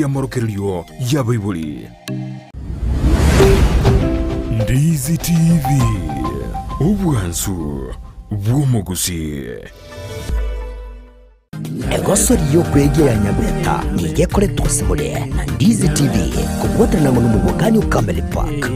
ya morokerio ya Bible. Ndizi TV ubwansu bw'umuguzi. Egosori yo kwegera Nyabeta nigekore twosebole na Ndizi TV kubwatana mu mubugani ukamele park.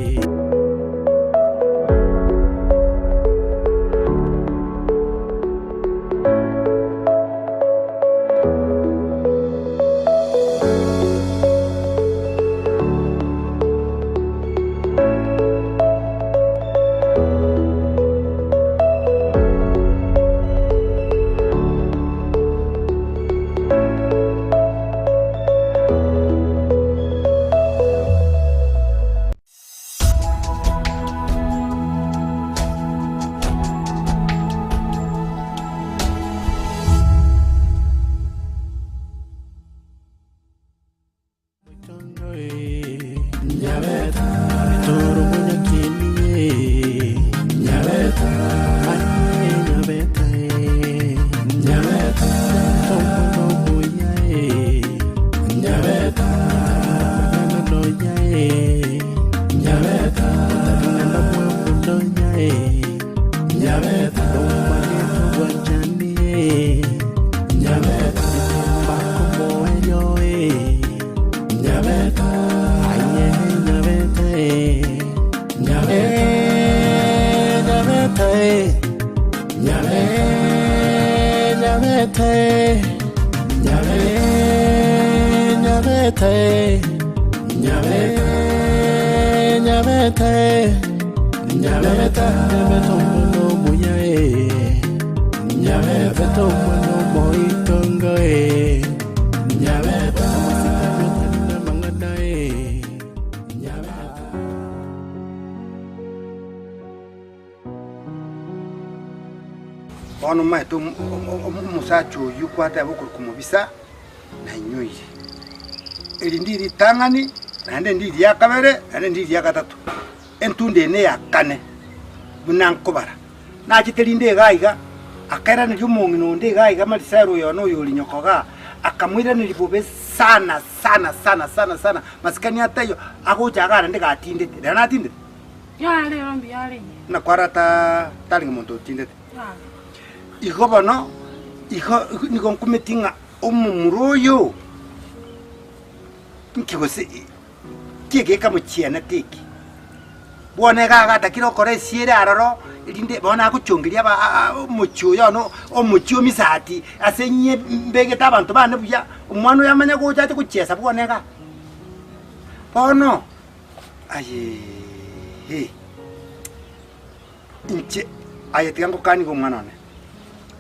Ono maito musacho yukwata abukuru kumubisa na nyuyi. Eri ndiri tangani nande ndiri ya kabere nande ndiri ya gatatu. Entunde ne ya kane bunankobara. Na chiterinde gaiga akera ne jumongino nde gaiga malisaro yono yoli nyokoga akamwira ne libobe sana maskani atayo akujagara nde gatinde dana tinde ya le rombi ya le na kwarata talinga monto tinde Iho bano, niko kumetinga umumuroyo. Nkigose kike kama chiana tiki. Bwana gaga takiro kore siere araro linde bona kuchongiria ba mucho yono omucho misati asenye mbege tabantu bane buya umwana yamanya ko cyate kuchesa bwana ga. Bono aye he. Inche ayetigango kani ko mwana ne.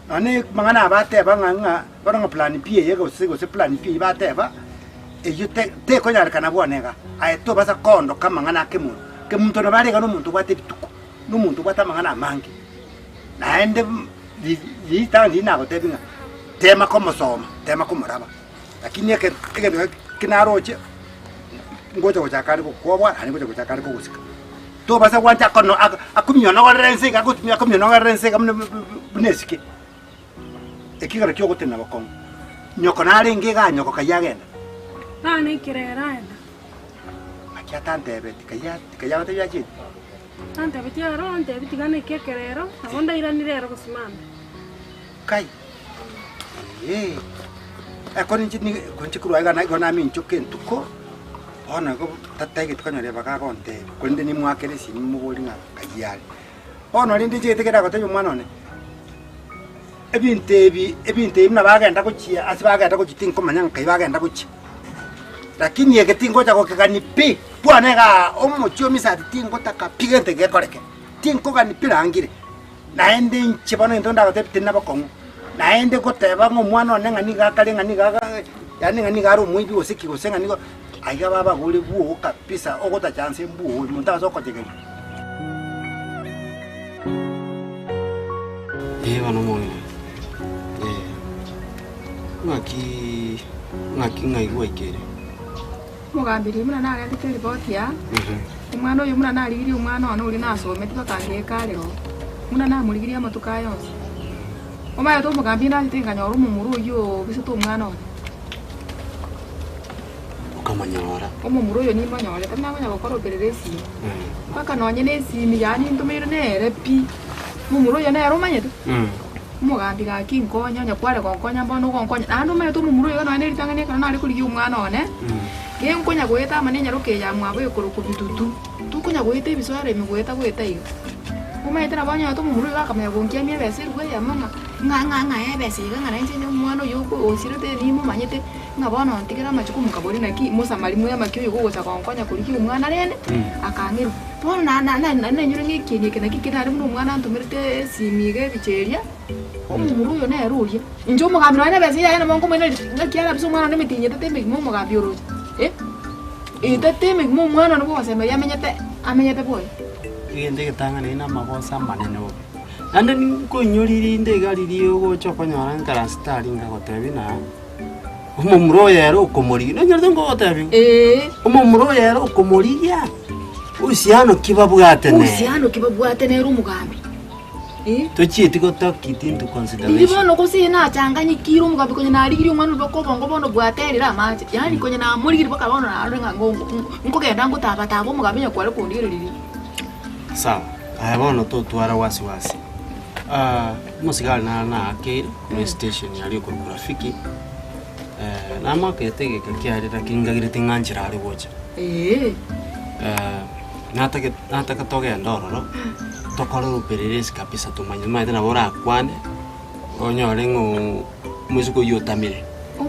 Ane mangana abate banganga baranga plan pie yego se plan pie bate ba eyute te ko nyar kana bonega ay to basa kondo kama ngana kemu ke muntu no bari ga no muntu bate bituko no muntu bata mangana mangi na ende di ta di na ko te binga tema como soma tema como raba lakini ke kinaroche ngoja kuchakari ko kwa ani ngoja kuchakari ko usika to basa wanja kono akumyo no rense ga kutumya akumyo no rense ga bunesike ekigara kyo gutena bakongo nyoko nari ngiga nyoko kayagenda nani kirera enda akia tantebe tikaya te yaje tante beti aro ante beti gane kekerero abonda iranire ero kusimama kai akoni njini konchi kuruaga na gona mincho kentuko ona go tatege tukanyore baka konte kunde ni mwakere sini mugolinga kayali ona lindi je tekera kote mwana ne ebinte na bagenda kuchia asibagenda kuchitinga komanya nkai bagenda kuchi lakini yeketingo chako kekanipi bwana ga omuchio misati tingo takapigente gekoreke tingo kanipirangire naende nchibona ndonda gatepite nabakongo naende koteba ngomwana onengani gakale ngani gaga yani ngani garo mwibi osiki gosenga niko aiga baba gole buo kapisa ogota chance buo munta zokotege bano moyo ngaki ngaigwa ikere mugambiri muna nagandike report ya umwana uyu muna narigiri umwana ono uri nasomete bakangekarero muna namurigiria amatuka yose omaye to mugambira atinganya orumu muri uyu bisu to umwana ono Amanyora. Omumuro yo ni manyore kana banya gukora opereresi. Paka nonye nesimi yani ntumire nere pi. Mumuro yo nero manyete. Mugambi ga kinkonya nyakware konkonya mbono konkonya. Andu me tu mumuro yo none ritangane kana nari kuri umwana one. Ngenkonya gweta manenya roke ya mwabo yokoroku bitutu. Tukunya gweta ibisware migweta gweta iyo. Umaitera banya tu mumuro ga kamya gonkia mie bese rwe ya mama. Nga ya bese ga ngana nse mwana yoko osirete ni mu manyete. Ngabona ntikira machuku mukabori naki musa malimu ya makyo yugo gocha konkonya kuri ki umwana rene. Akangiru. Bona na nyure ngiki ni kinaki kinari mu umwana ntumirite simige bicheria. Omumuro yo na eruria. Injo mugambi na bese ya na mongo mwene ngakiara biso mwana nemitinye tete mu mugambi oro. Tete mu mwana no bose ya amenyete boy. Igende gitanga ni na magosa manene obe. Ande ni ko nyoriri inde gariri yo chokonyora ngara stari ngagotebi na. Omumuro yero ukomori. No nyorde ngogotebi. Omumuro yero ukomoriya. Usiano kibabwate ne. Usiano kibabwate ne rumugambi. Tochiti gotokiti into consideration. Ndibono kusi na changanya kiro mugambi kwenye na aligiri umwana bako bongo bono bwaterera mache. Yani kwenye na muligiri baka bono na arenga ngongo. Nkogenda ngutaba tabo mugambi nyakwale kundire lili. Sawa. Aya bono to twara wasiwasi. Musigali na akiri kuri station yali ko grafiki. Na makete kakiarira kingagirite nganjira ali bocha. Nataka toge ndororo. Tokoro pereresi kabisa tumanye maite na bora akwane. Onyore ngo muzuko yotamire.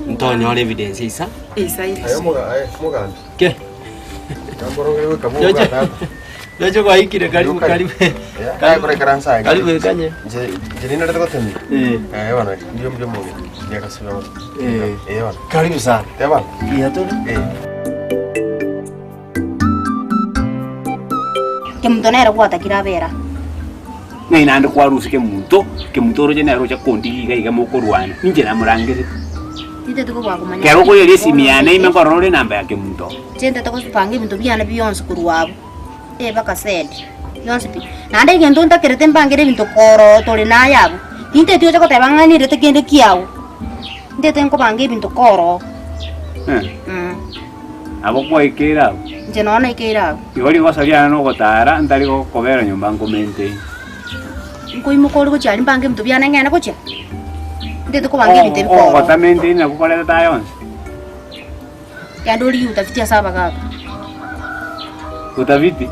Ntonyo evidence isa. Ayo mugambi. Ke? Kamborogewe kabuga tata. Yocho kwa hiki karibu. Kaya kure karansa. Karibu kanye. Je nina nataka temi. Bwana, ndio mdomo. Ndio kasema. Bwana. Karibu sana. Bwana. Iya tu. Kemutonera kwata kirabera. Ngai nande kwarusi kemuntu roje na roja kondi iga mokorwana ninje na murangire Tite tuko kwa kumanya. Kero ko yeri simiana ime korore namba yake muntu Tente tuko pange bintu byana biyonse kuruwabo baka said yonse pi nande ngendo ntakirete mbangire bintu koro tole na yabo tinte tiyo chako tabangani rete kende kiawo ndete nko bange bintu koro abo kwa ikera nje nona ikera yori gosaria no gotara ndari go kobera nyumba ngomente Ngoi mukoro ko cyari mbange mtu byana ngana ko cya ndete ko bange bintu bikoro gotamente na kukolera tayons yandoli utafitia saba kaka utaviti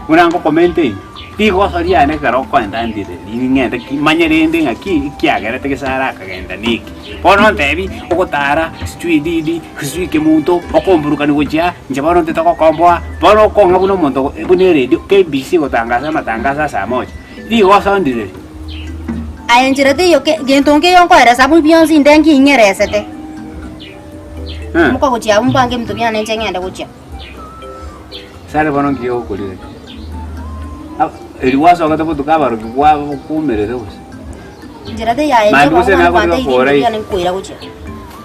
unango komente ti gosaria ne karo ko ndandire ngende manyerende ngaki kiagere te kesara kagenda niki pono ntebi ogotara street ke muntu okomburuka ni goja nje bono te toko komboa bono ko ngabuno muntu bune radio KBC gotangaza matangaza saa moja di gosandire ayenjirete yo ke gentonge yonko era sabu bionzi ndengi ingeresete muko goja mbange mtu byana nje ngenda goja sare bono ngiyo kulire eliwaso akatapo tukabaro kwa kumerere wose njirate ya enjo bamwanda byana nkoira goja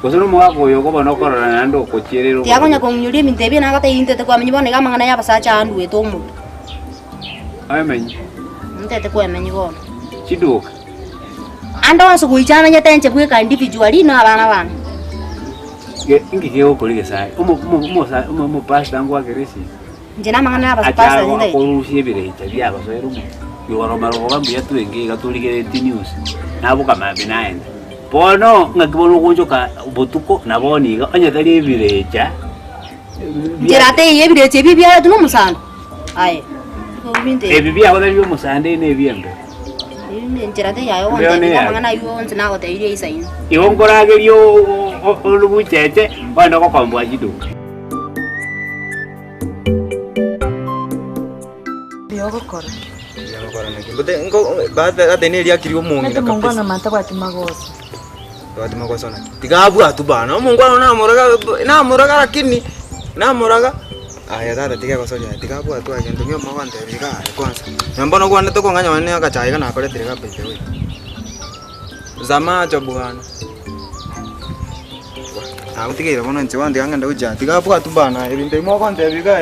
kosoro mwako yo ko bono korora nando ko cherero tiagonya konyuri mintebe na kata intete kwa mnyibone kama ngana ya basacha andu eto mu amenyi ntete kwa menyi bona chiduka ando waso kuichana nyatenche bweka individually na abana bana ngike okolike sai umo pastor ngo ageresi njena mangana ya basapasa nde akorusie birecha bya basoero mu yoromaro bambuya tuenge gatulige news nabo kama binaenda bono ngakibono kunjoka botuko naboniga anyatari birecha njirate yebireche bibya tuno musando aye bibya kodari yo musande ne byembe njirate yayo wonde mangana yo nzina ko tayire isaini iwongorage lyo olubucheche bando ko kombwa jidu Yogokora. Yogokora niki. Bote ngo baada atene ria kiri omungi. Nete mongwana manta kwa timagoso. Kwa timagoso naki. Tigabu atubana. Mongwana namuraga lakini namuraga. Aya dada tiga goso ya. Tigabu atu agento ngyo mawante biga kwanza. Nyambona kwa neto nganya wane akachai kana akore tiga pete we. Zama chabwana. Autigira bono nche wandi angenda uja. Tigabu atubana ebinte mo kwante biga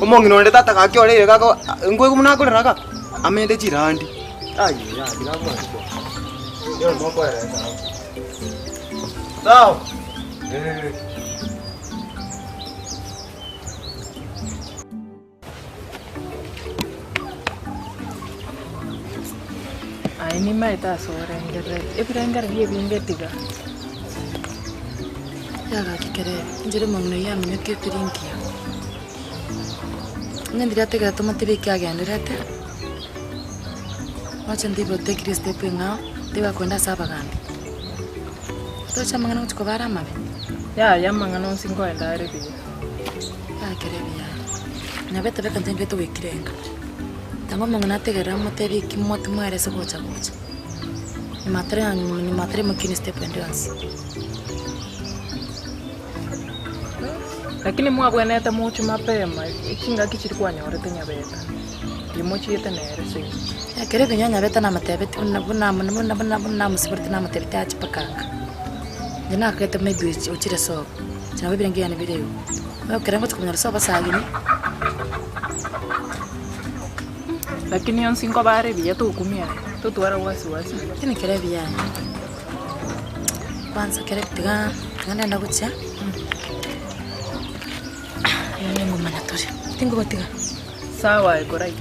omongi nonde tata kakyore kako ngwe kumunakore raka amende chirandi ayi ya tigabu atubo yo mo kwa era sawa Ai ni mai ta so rengere. E pirengere ye bingetiga. Ya ga kikere. Njere mangno ya mineke tirinkia. Ngendira tega tomate biki agenderete. Wacha ndivyo tekiri step nga. Dewa kwenda saba gani. Tocha mangano chikobara mabe. Ya mangano singo enda rebi. Ya kerebi ya. Nyabeta beka ntembe to wekirenga. Tango mangana tegera motebi kimoto mwere se bocha. Ni matre mkini step endurance. Lakini mwabweneta mucho mapema. Ikinga kichiri kwa nyorete Nyabeta. Limochi yete nere singi. Ya kerebi Nyabeta na matebeti unabuna musibirti na matebeti achipakanga. Jana kete maybe uchire so. Chana bibirengi yani video. Wewe kerengo tukumenya so basagini. Lakini yon singo bare biya tu kumia. Tu tuara wasi. Kini kerebi yani. Kwanza kerebi tiga nenda kucha. Yani ngoma natosha. Tingo batiga. Sawa iko right.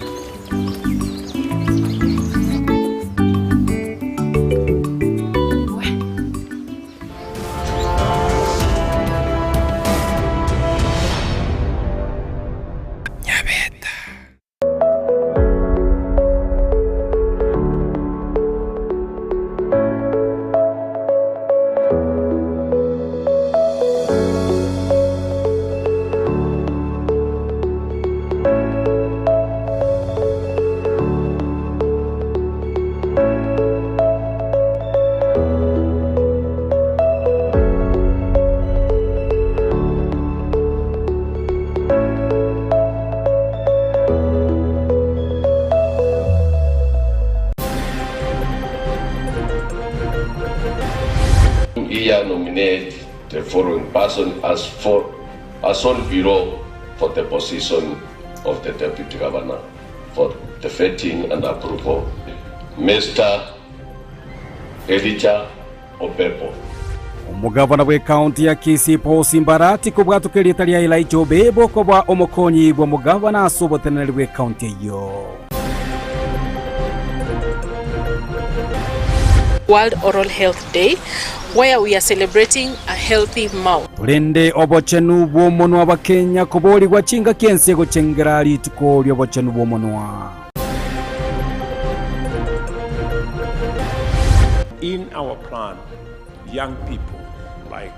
Nominate the following person as sole bureau for the position of the Deputy Governor for the vetting and approval. Mr. Elijah Opepo. Omugavana bwe county ya Kisii Paul Simbarati kubwatukiria talia ila ichobebo kwa omukonyi bwa mugavana asobotenere bwe county yo. World Oral Health Day, where we are celebrating a healthy mouth. Tulende obochenu bw'omunwa abakenya kuboli gwachinga kiense guchengera lituko lyobochenu bw'omunwa. In our plan, young people like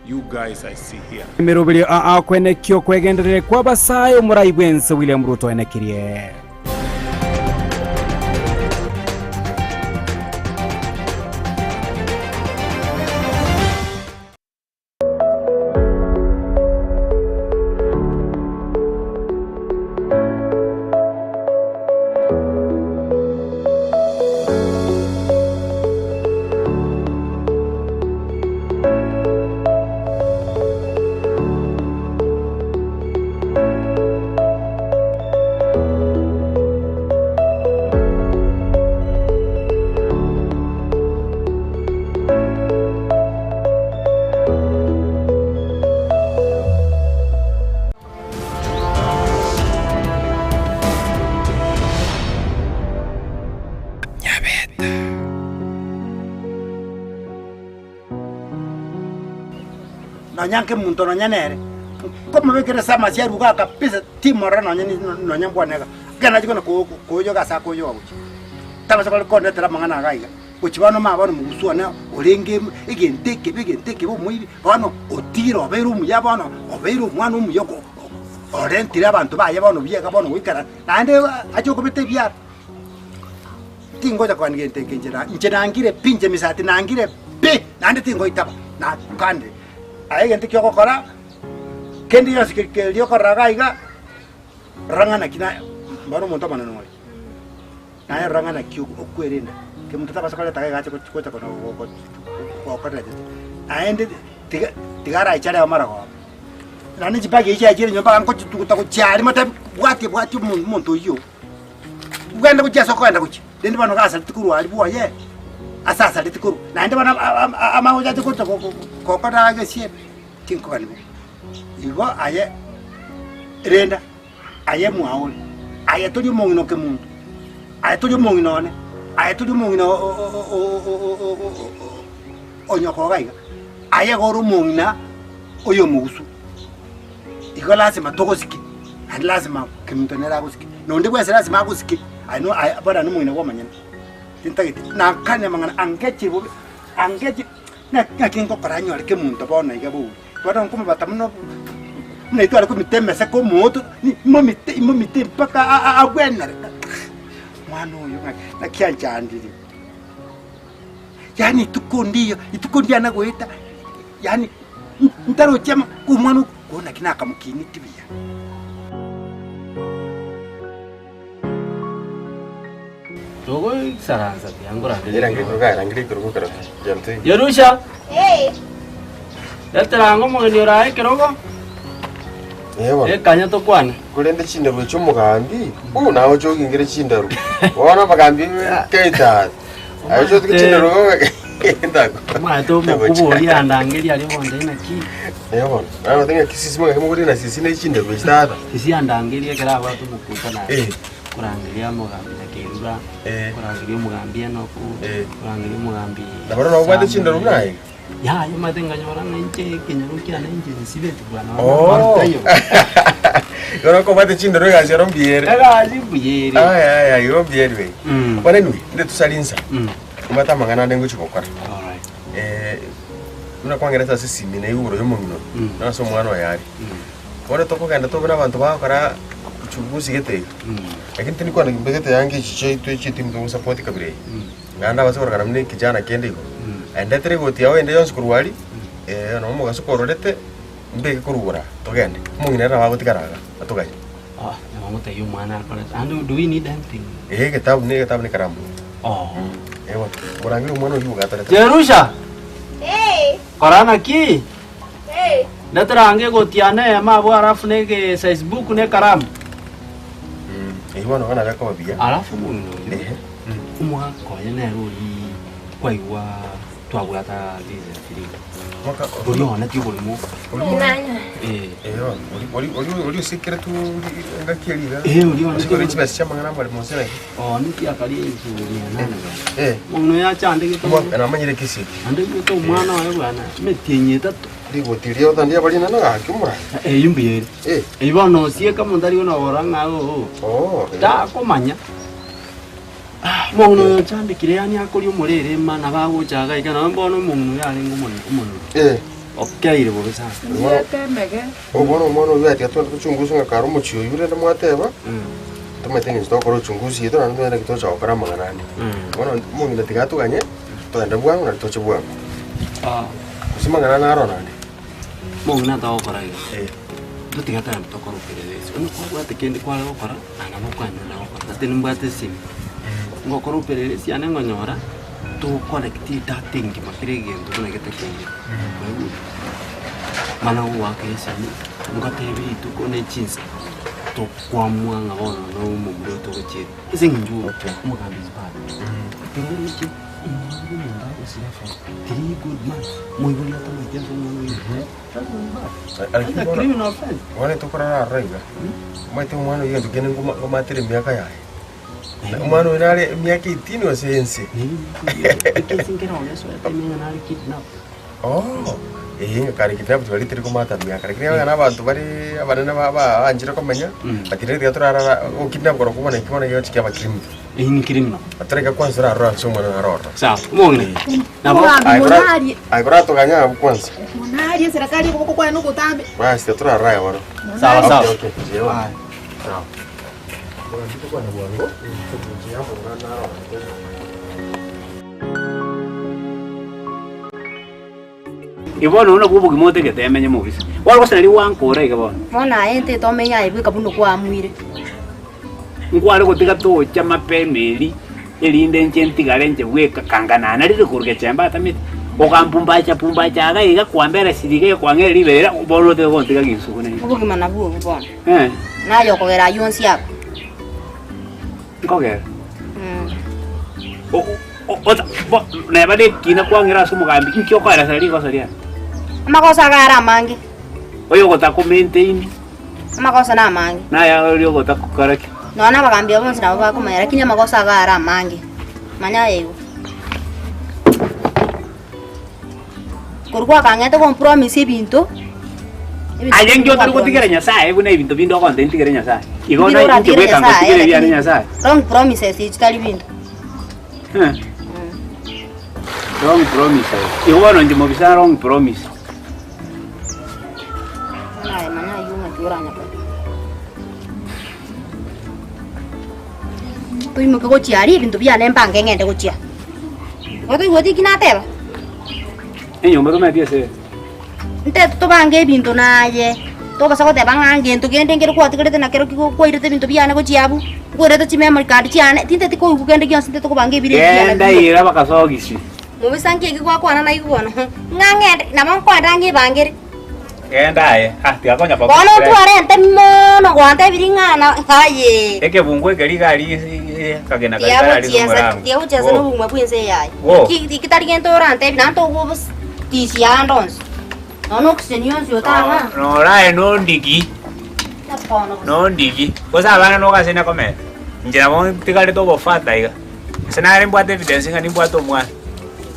you guys I see here. Mirubili kwenekyo kwegenderere kwa basayo murai bwense William Ruto enekirie. Nyanke muntu nyanere koma bekere sama sia ruga kapisa timora nyani nyambwaneka kana chikona koyo gasa koyo abuchi tama sakole konde tera mangana gaiga uchibano mabano muguswana olenge igenteke bo muibi bano otiro beru mu yabano oberu mwana mu yoko orentira abantu baye bano biega bano wikara nande achoko bete bya tingoja kwani genteke njera ngire pinje misati nangire pe nande tingo itaba na kande ai gente que okora kendi yos que dio corragaiga rangana kina baro monta manano ngoi na rangana ki okwerenda ke mutata basakala tagaga chiko kono okora aende tigara ichara mara ko nani chipage ichi ajiri nyomba anko tukuta ko chari mata bwati muntu yo ugenda kujaso kwenda kuchi ndi bano gasa tikuru ali buwa ye asasa litikuru na ndi bana amahoja tikuta kokota agesie tinkoni igo aye renda aye muaul aye tuli mongino ke mundu aye tuli mongino ne Aya tuli mungina onyokoga iga. Aya goro mungina oyo mugusu. Iko lazima togosiki. And lazima kimtonera gosiki. No ndi kwese lazima gosiki. I know bora no mungina wo manyana. Tintagiti na kanya mangana angechi na kingo paranyo alike muntu bona iga bu. Bora nkuma batamuno Naitu ala kumiteme se komoto ni momite mpaka agwena mwana uyu na kianjandiri yani itukondia na goita yani ntaro chema kumwana kuona kinaka mukini tibia Togo saranza biangora ngiri kuruka jante Yerusha Yatarango mugeni orae kirogo kanya to kwana kurende chindaru cy'umugambi naho cyo ngire chindaru wona bagambi keita ayo cyo chindaru ndako mato mukubori andangeri ali bonde naki yebo naho tenga kisisi mwe muri na sisi ne chindaru stata sisi andangeri ekera watu mukuta na kurangiria mugambi na kirura kurangiria mugambi no kurangiria mugambi ndabara no bade chindaru naye ya yo matenga nyora nje kenyarukira nje sibeti bwana Yoro ko bate chindaru ga zero mbiere mbiere ay yo mbiere we bwana nui nde tusalinsa mata mangana ndengo chikokora una kwangera sasa simi na yuro yo mungino na so mwana wa yari bora toko kanda to bana bantu bakora chugusi gete lakini tini kwa ngibete yange chiche tu chichi timu support kabire nganda basora kana mne kijana kende iko ende tere goti yawe ende yonse kurwali no mo gaso kororete mbeke kurugura togende mungina ra bagotikaraga atogai na mama tayo mwana akora and do we need anything kitabu ni karamu ewa murangira umwana uyu gatara Jerusha korana ki natarange gotiane mabo arafu nege Facebook ne karamu ewa kana gako babia arafu muno umwa koye ne ruri kwaigwa twabwata ndize fili maka uriona ti bulimo nanya oli sikira tu ngakiriga uriona ko richi basi chama ngana bali monsena niki akali nzuri muno ya chande gito na manyire Kisii ande gito mwana wa bwana metenye tatu ndigotiria utandia bali nana gakimura yumbiere ibono sieka mundari ona oranga da komanya muno chande kire yani akori umurere mana baguchaga ikana mbono muno yale ngumuntu okay bo bisa temege mono yati atwa kuchunguza ngakaro muchiyo yure na mwateba tumetenga stokoro chunguzi yeto na ndona kitocha okara maganani mono mungi ndatigatu ganye toenda bwangu na toche bwangu kusima ngana na rona mungi na tawo kora tutigata mtokoro perelezi uko kwate kende kwale okora ana mukwana na okora tene mbate simi ngokoro perelezi ane ngonyora to collect data ngi makirege ndo na getekenge mana wake sani ngatebi to kone chinsa to kwa mwanga bona no mumuro to che isinju mugambi zibana tengeri che nda usifa 3 good months moyibuli hata mjezo mwana criminal offense wale to kora raiga maite mwana yendo gene ngoma tere miaka yae mwana unale miaka 18 wasense ikisingira oleso atemenya nali kidnap kari kidnap twali tiri kumata miaka lakini abana abantu bari abana baba anjira komenya batire gaturara o kidnap koro kubona ikibona yo chikya bakirimi ni criminal atareka kwanza raro somo na raro sawa mungine nabo aibra to ganya kwanza monari serikali kuko kwa nuko tambe basi turara ya waro sawa okay sawa Kitu kwa na bwango tukunjia hapo na raro ibono una kubuki mote ke temenye mubisi walgo senali wankora ikabona mona ente to menya ibu kabuno kwa mwire ngwale kutika to chama pemeli elinde njentigale nje weka kanganana lili kurge chamba tamit okampumbacha aga iga kwambera sirige kwangere libera bolo te kontika kinsuku ne ubuki manabu ubona na yoko gera yonsi yako ngogera na bade kina kwangira sumugambi nkyo kwara sari ko saria amakosa gara mangi oyo gota maintain amakosa na mangi na ya oyo gota kukaraki no na bagambia bonse na baba kuma lakini amakosa gara mangi Manya ego. Kurwa kangete compromise ibinto. Ayen yo tengo tigre nyasaye bune ibinto bindo content tigre nyasaye. Igona inje weka ngo tigre bya nyasaye. Wrong promises ichitali binto. Wrong promise. Igona nje mo bisa wrong promise. Ay mana yunga tioranya pa. Tôi mà có chia đi, bintu bia nem bang ngenge de có chia. Tôi godi kinate ba. Enyo mo me piese. Nte to bange bintu na ye. To basa ko te bang ange to gende ngero ko tikete na kero ko irete bintu bia na ko chia bu. Ko irete chi memory card chia ne tinte ti ko gende kyo sinte to ko bange bire bia. Enda ira bakasogisi. Mo bisanke ki kwa na ikuona. Ngange na mon kwa rangi bange. Enda tiga konya pa. Kono tu are ente mono kwante biringa na haye. Eke bungwe gari kagena gari ari. Dia uja sana bungwe puense yai. Ki tari gento orante nanto go bus tisiandons. No xenios yo tanga. No ra no ndiki. No ndiki. Cosa bana no kasena come. Njera mo tigale to bo fata iga. Sana ri mbwate evidence ngani mbwato mwa.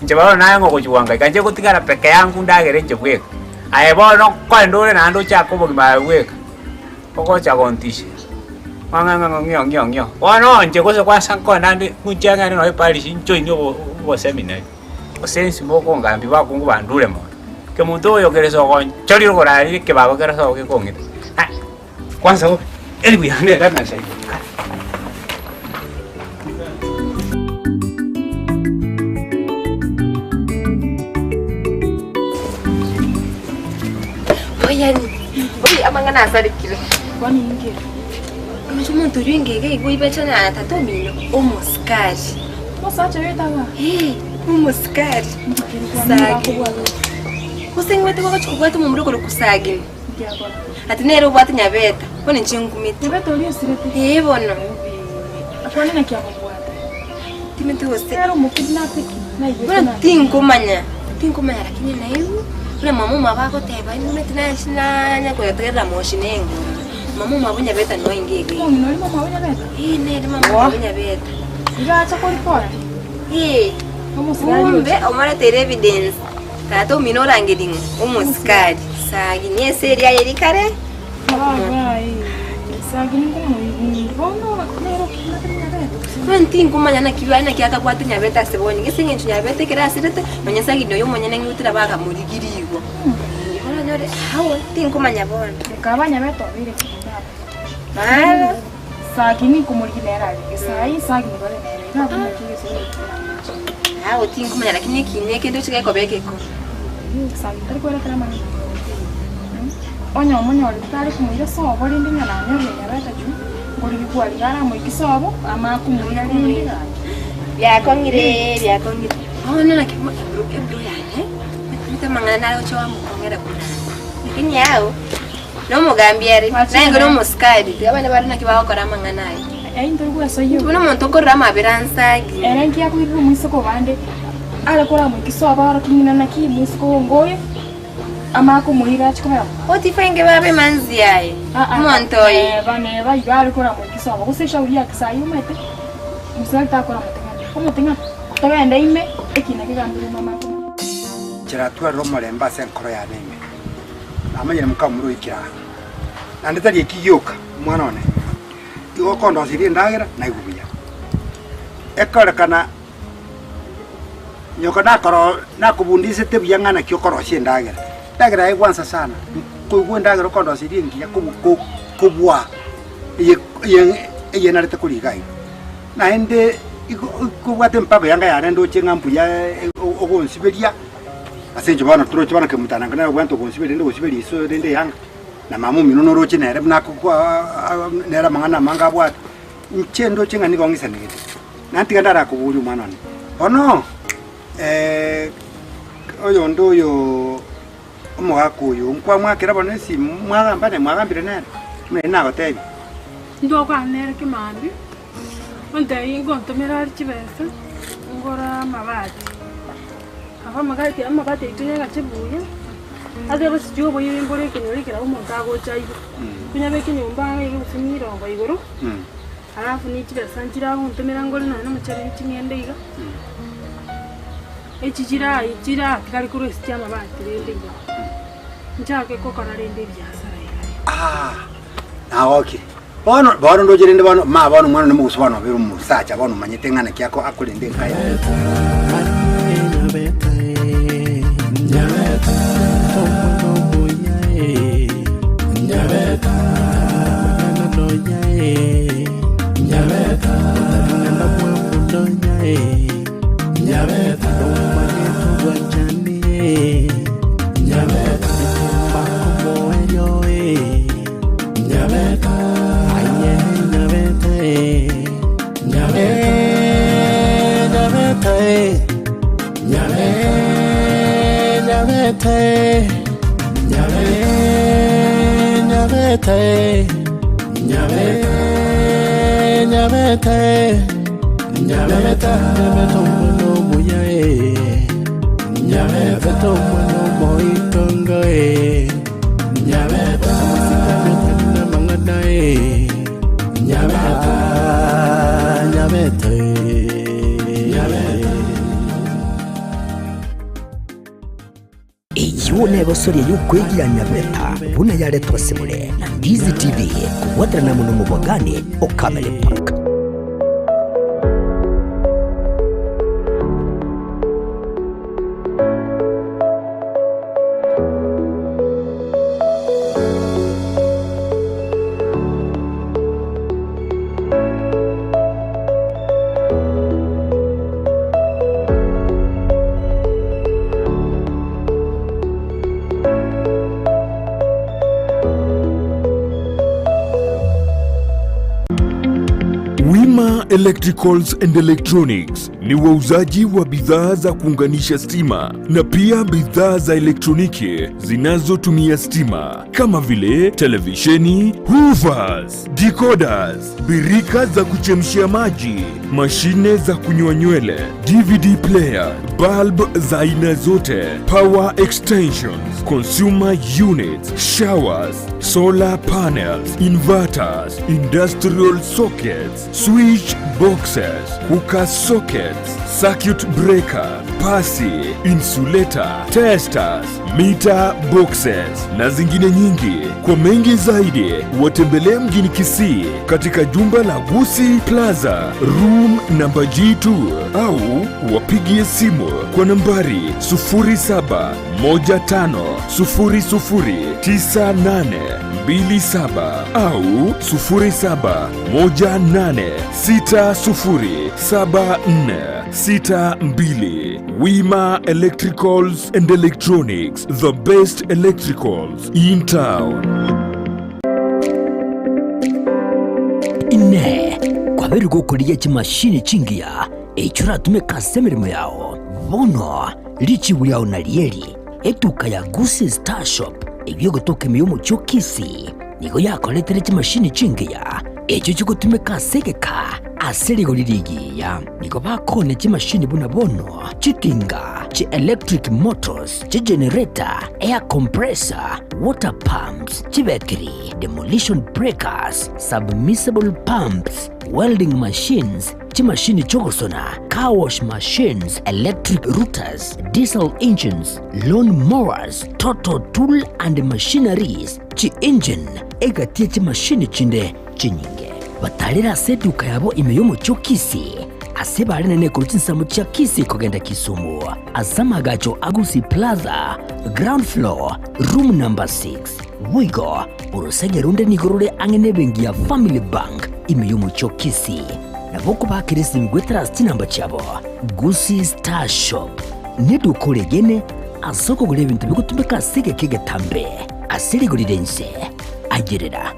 Njeba na ngo kujuanga kanje kutigara peke yangu ndagere njebwe. Aye bono kwandore nando chako bo maweka. Poko cha kontishi. Ngio. Wano nje kose kwa sanko nandi mujanga no ipalishi njo nyo bo seminar. O sense mo ko ngambi ba kungu bandure mo. Ke muntu yo kereso kon chori ko rari ke ba ko kereso ke kongita. Kwanza eli buyane rana sai. Oye, amangana sarikire. Kwani inge? Umuntu ringege iguibecha na tatomino. Omuskari. Mosacha yetaga. Umuskari. Sagi. Kusengwete kwa chukubwatu mu muroko kusagi. Ati nero bwatu Nyabeta. Bone nchingumite. Nyabeta uri sirete. Bono. Akwani na kya bwatu. Timete wose. Nero mukidnapping. Na Bone tinkumanya. Tinkumanya lakini na hiyo. Ule mamu bako teba imetina shina nya ko yategera moshinengo. Mamu mabunya beta no ingege. No ni mama bunya beta. Ne mama bunya beta. Iga acha ko ripora. Umbe omara tere evidence. Tato minora ngeding umuskadi. Sagi ni seria yeri kare. Sagi ni como no nero kina tenya beta. Ntin kumanya na kiwa na kiaka kwa tenya beta sebonye. Gisinge nya beta kira sirete. Manya sagi no yo manya na ngutira baka murigiri. Hawa tinkumanya bona ukabanya beto bire mala sagini kumurigirera sai sagini bale nera ntabwo kigese hawa tinkumanya lakini kineke ndo chike kobeke ko sagi tari kwera kana mani onyo monyo tari kumira sobo rindi ngana nyo Nyabeta ju ngori kwali gara mu ikisobo ama kumurira rindi byakongire ono na kimu ebro yane mita mangana nalo cho amukongera kuna lakini yao no mugambiere nango no muskadi abana bari nakibao kora mangana ai ndogo yasoyo uno muntu korra mabiranzagi erenki yakwiru mwisoko bande ala kora mu kisoba ara kimina na kimusiko ngoye ama kumuhira chikomera oti fenge babe manzi yae montoyi bane bayigari kora mu kisoba kusesha uri akisayo mete musalta kora mutenga togenda ime ekina kigambire mama kiratwa romolemba senkoro ya neme amanyire mukamuru ikira ande tari kiyoka mwana one igo kondo siri ndagira na igubuya ekore kana nyoka na kubundise te buyangana kyokoro shindagira ndagira ai kwanza sana kuigwe ndagira kondo siri ngiya kubwa ye narete kuligai na ende kubwate mpaka yanga yare ndo chengambu ya ogonsiberia asenje bana turoche bana kemutana kana bwanto gonsiberia ndo gosiberi so rende yanga na mamu minono roche nere bnako kwa nera mangana manga bwat nchendo chenga ni gongisa negete nanti kandara kubuli mwana one ono oyo ndo yo omwako yo nkwa mwakira bana si mwagamba ne mwagambire nere mwe na gotebi ndo kwa nere kimandi onde ingo ntomera chibesa ngora mabati ava magati amabati itunya chibuye ade basi jobo yimbore kinyori kira umuntu ago chaibo kunya beke nyumba iri usimiro ngo igoro Halafu nichira sanchira ntumira ngoli na muchari chingende iga. Echichira tikali kuru sitia mabati rende iga. Nchake ko kana rende byasara iga. Okay. Bono ndo jirende bono ma bono mwana nemu uswana biru musacha bono manyete ngana kyako akulende kaya. Yone basori y'ukwegira Nyabeta buna yale twasemule na Ndizi TV kuwatana na muno mubagani okamele park. Electricals and Electronics ni wauzaji wa bidhaa za kuunganisha stima na pia bidhaa za elektroniki zinazotumia stima kama vile televisheni, hoovers, decoders, birika za kuchemshia maji, mashine za kunyoa nywele, DVD player, bulb za aina zote, power extensions, consumer units, showers, solar panels, inverters, industrial sockets, switch boxes, hookah sockets, circuit breaker, pasi, insulator, testers, meter boxes na zingine nyingi. Kwa mengi zaidi watembelee mjini Kisii katika jumba la Gusii Plaza room namba G2 au wapigie simu kwa nambari 0715009827 au 0718607462. Wima Electricals and Electronics, the best electricals in town. Ine kwa beri gukuria chimashini chingia echura tumeka semirimo yao bono lichi wiyao na lieri etuka ya Gusii Star Shop ebyo gotoke miyomo cyo Kisii nigo yakoletere chimashini chingia echo chikutumeka segeka aserigo lirigiya nigo bakone chimashini buna bono chikinga chi electric motors chi generator air compressor water pumps chibekiri demolition breakers submersible pumps welding machines chimashini chogosona car wash machines electric routers diesel engines lawn mowers total tool and machineries chi engine egatie chimashini chinde chinyinge batalira seduka yabo imeyomo cyo Kisii asebare nene kurutinsamu cha Kisii kogenda Kisumu azamagacho Gusii Plaza ground floor room number 6 wigo urusenge runde nigorore angene bengi ya Family Bank imeyomo cyo Kisii na boko bakirisi migwetara namba chabo Gusii Star Shop nedukore gene asoko gure bintu bigutumeka sege kege tambe asiri gurirense agerera.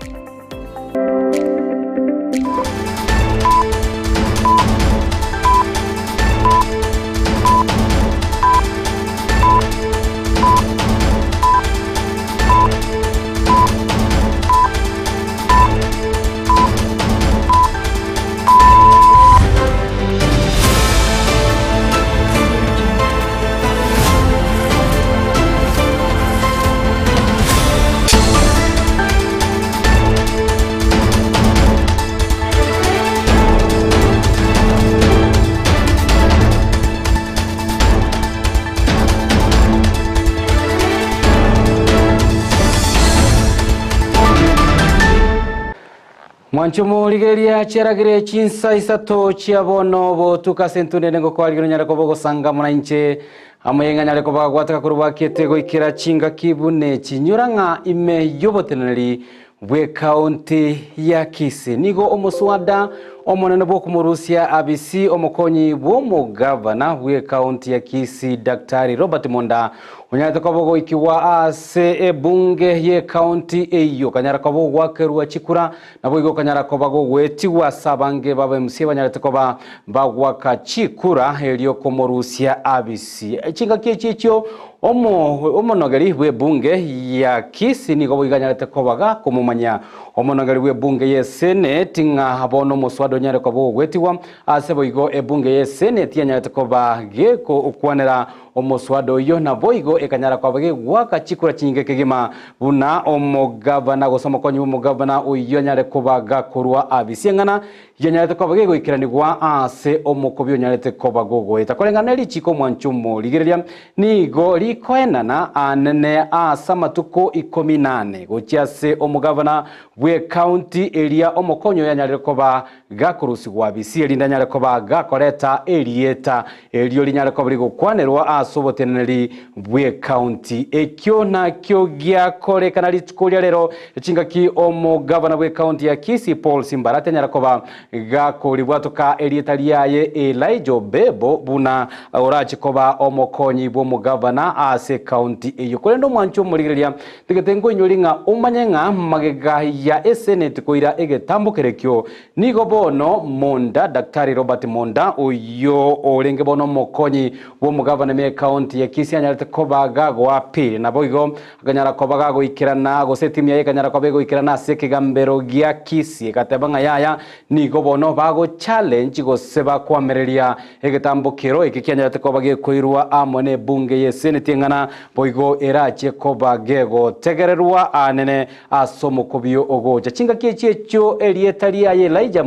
Mwanchumu ligeria cheragire chinsa isato chia bono botuka sentunene ngo kwaliro nyarako bogo sanga mwananche amayenga nyarako bagwataka kuruba ketego ikira chinga kibune chinyuranga ime yoboteneri bwe county ya Kisii nigo omuswada omonene bwo kumurusia abisi omokonyi bwo mugavana bwe county ya Kisii Daktari Robert Monda onyata kabogo ikiwa ase ebunge ye county eyo kanyara kabogo gwakerwa chikura nabo igo kanyara kabogo gwetiwa sabange baba MC banyarete koba bagwaka chikura elio komorusia abisi chinga kichicho omonogeri bwe bunge ya Kisii nigo biganyarete kobaga kumumanya omonogeri bwe bunge ye senate nga abono muswado nyare kabogo gwetiwa ase boigo ebunge ye senate yanyarete koba geko ukwanera omuswado yo na boigo ekanyara kwabage gwaka chikura chinge kegima buna omugavana gosoma konyu omugavana uyo nyare kubaga kurwa abisiengana yanyarete kwabage goikiranirwa ase omukobyo nyarete kobago goeta kolengana lichiko mwanchumo ligereria nigo likoenana anene asa matuko 18 gochiase omugavana bwe county area omokonyo yanyarete koba gakurusi gwa abisi elinda nyare koba gakoreta elieta elio linyare koba ligokwanerwa asoboteneri bwe county ekyo nakyo gyakore kana litukolia lero chingaki omugavana bwe county ya Kisii Paul Simbarate nyarakoba gakori bwatoka elieta liaye Elijah Bebo buna orachikoba omokonyi bwo mugavana ase county eyo kolendo mwancho muligereria tigetengo inyolinga umanyenga magega ya senate koira egetambukerekyo nigo bono Monda Daktari Robert Monda uyo olenge bono mokonyi bwo mugavana me county ya Kisii anyarete kobaga gwa pili na boigo aganyara kobaga go ikirana go setimya ye kanyara kobego ikirana sekigambero gya Kisii katebanga yaya nigo bono bago challenge go seba kwamereria egetambukiro ikikyanyarete kobage koirwa amone bunge ye senate ngana boigo erache kobage go tegererwa anene asomo kobyo ogo chinga kiecho elietalia ye Elijah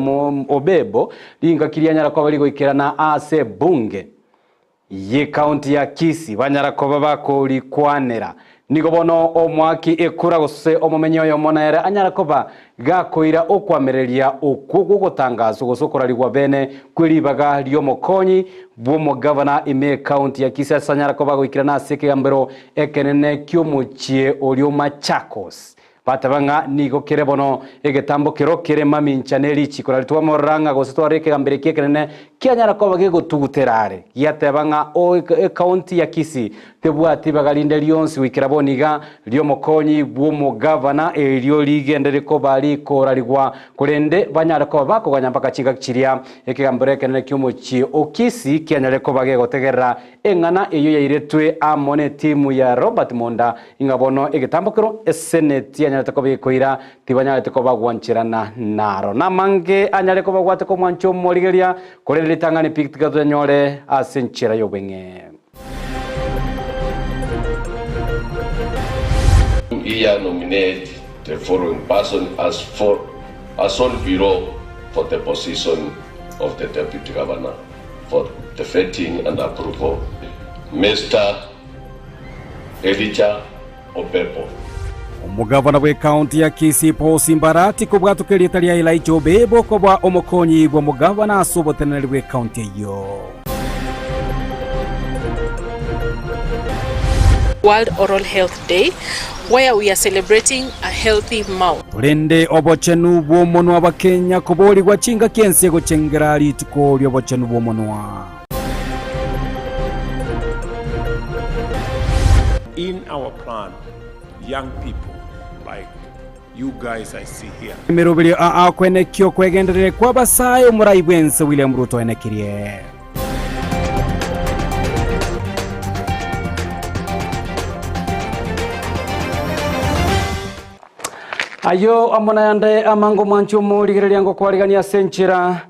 Obebo linga kilianyara kobali go ikirana ase bunge ye county ya Kisii banyara koba bakori kwanera nigo bono omwaki ekura gose omumenyo yo monere anyara koba gakoira okwamereria okugo gotangazo gosokorarigwa bene kwiribaga lyo mokonyi bwo mugavana ime county ya Kisii sanyara koba goikirana sekigambero ekenene kyomuchie olyo Machakos batabanga nigo kerebono egetambo kero kere maminchaneli chikora tuwa moranga gositwareke gambere kekenene kyanyara ko bagego tuguterare yatebanga o county ya Kisii tebwati bagalinde lyonsi wikiraboniga lyo mokonyi bwo mugavana elyo ligendere ko bali korarigwa kurende banyara ko bako ganyambaka chinga kiria ekigambere kenene kyumuchi o Kisii kyanyare ko bagego tegerera engana eyo yairetwe amone timu ya Robert Monda ingabono egetambokero senate anyare ko bikoira tibanyare ko bagwanchirana naro namange anyare ko bagwate ko mwancho morigeria kurende litangani piktika nyore asenchira yobenge Here nominate the following person as on bureau for the position of the deputy governor for the vetting and approval. Mr. Elijah Obebo. Omugavana bwe county ya Kisii Paul Simbarati ko bwatukeria talia Elijah Obebo ko bwa omokonyi bwo mugavana asoboteneri bwe county yo. World Oral Health Day, where we are celebrating a healthy mouth. Tulende obochenu bwo monwa bakenya koboli gwa chinga kense go chengerali tuko lyo obochenu bwo monwa. In our plan, young people like you guys I see here. Mirubili kwene kyo kwegenderere kwa basayo murai bwense William Ruto enekirie. Ayo amona yande amango mancho murigereria ngo kwarigania senchira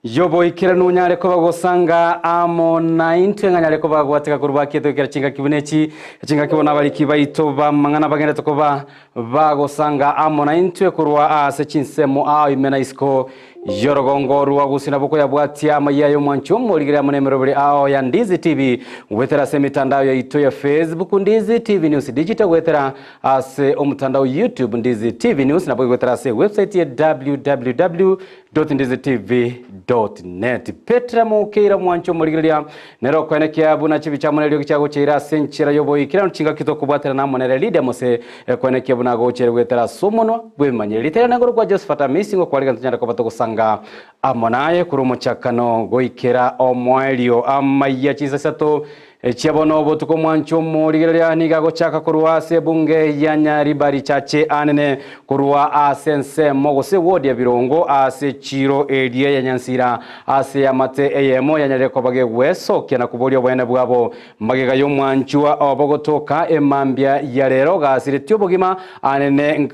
yobo ikiranu nyare ko bagosanga amona intwenga nyare ko bagwateka kurubakete kira chinga kibunechi chinga kibona bali kibaito bamangana bagenda tokoba bagosanga amona intwe kurwa ase chinsemo imena isko yorogongo ruwa gusina boko ya bwatia mayayo mwancho morigira munemero buri ao ya Ndizi TV wetera se mitandao ya ito ya Facebook Ndizi TV News Digital wetera ase omutandao YouTube Ndizi TV News na boko wetera se website ya www.ndizitv.net Petra Mukira mwancho morigira nero kwenekia buna chibicha munelio kichago chira senchira yobo ikira nchinga kitoko bwatera na monere leader mose kwenekia buna go chere wetera somono bwemanye litera nagoro kwa Josephat Misingo kwaliga ntanyara ko batogosanga amonaye kurumochakano goikera omwelio amaya chisasato chiabono botuko mwancho morigeria niga gochaka kurwa se bunge ya Nyaribari chache anene kurwa asense mogose wodi ya birongo ase chiro area ya Nyansira ase amate eyemo ya Nyareko bage weso kena kuborio bwene bwabo magega yo mwanchua obogotoka emambia ya rero gasire tyobogima anene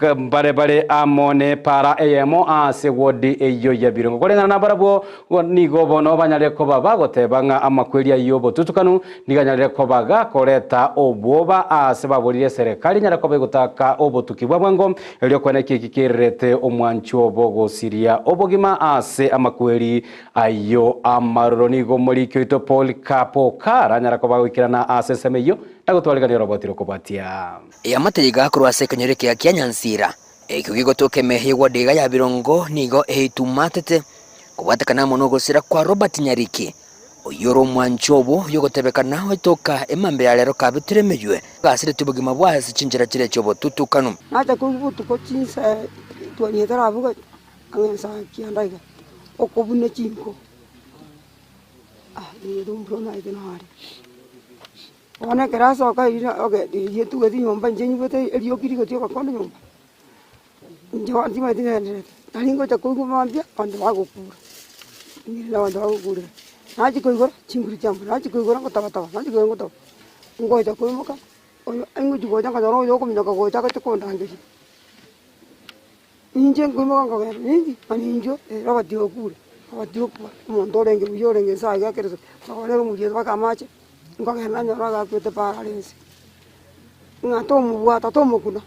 bare amone para eyemo ase wodi eyo ya birongo kolengana na barabo nigo bono Banyareko babagotebanga amakweria yobo tutukanu Nyareko baga koreta obwoba ase baburire serikali Nyareko begutaka obotukibwa bwango elyo kweneke kikirete omwancho bogosiria obogima ase amakweri ayo amaronigo muri kyoito Paul Kapo kara Nyareko bagwikirana ase semeyo nagotwaliga robotiro kubatia amategeko akurwase kanyereke ya Nyansira ekigigotoke mehiwa diga ya birongo nigo ehitumatete kubatakana mono gosira kwa Robert Nyariki oyoro mwanchobo yogotebekana hoitoka emambe ya lero kabitiremejwe gasire tubugima bwase cinjira kire cyobo tutukanu nacha kubutu ko cinsa twani taravuga angensa kiandaiga okobune cinko ni dumbro na idenari ona keraso ka ina oge yetu gadi nyomba njenyu bote elio kiriko tyo kakondo nyomba njo antima dinere talingo cha kugumambia pande bagukura ni lawa bagukura naji koigora chinguri chambu naji koigora ngotaba naji koigora ngotaba ngoja koimoka oyo angu jugoja ngaro yo komina goja ka tukonda ngezi inje koimoka ngogera ningi ani injo rabati okure rabati okure mondore nge uyore nge saga kereso bagore mu jezo bakamache ngogera nyora ga kwete paralense ngato mu bwata to mukuna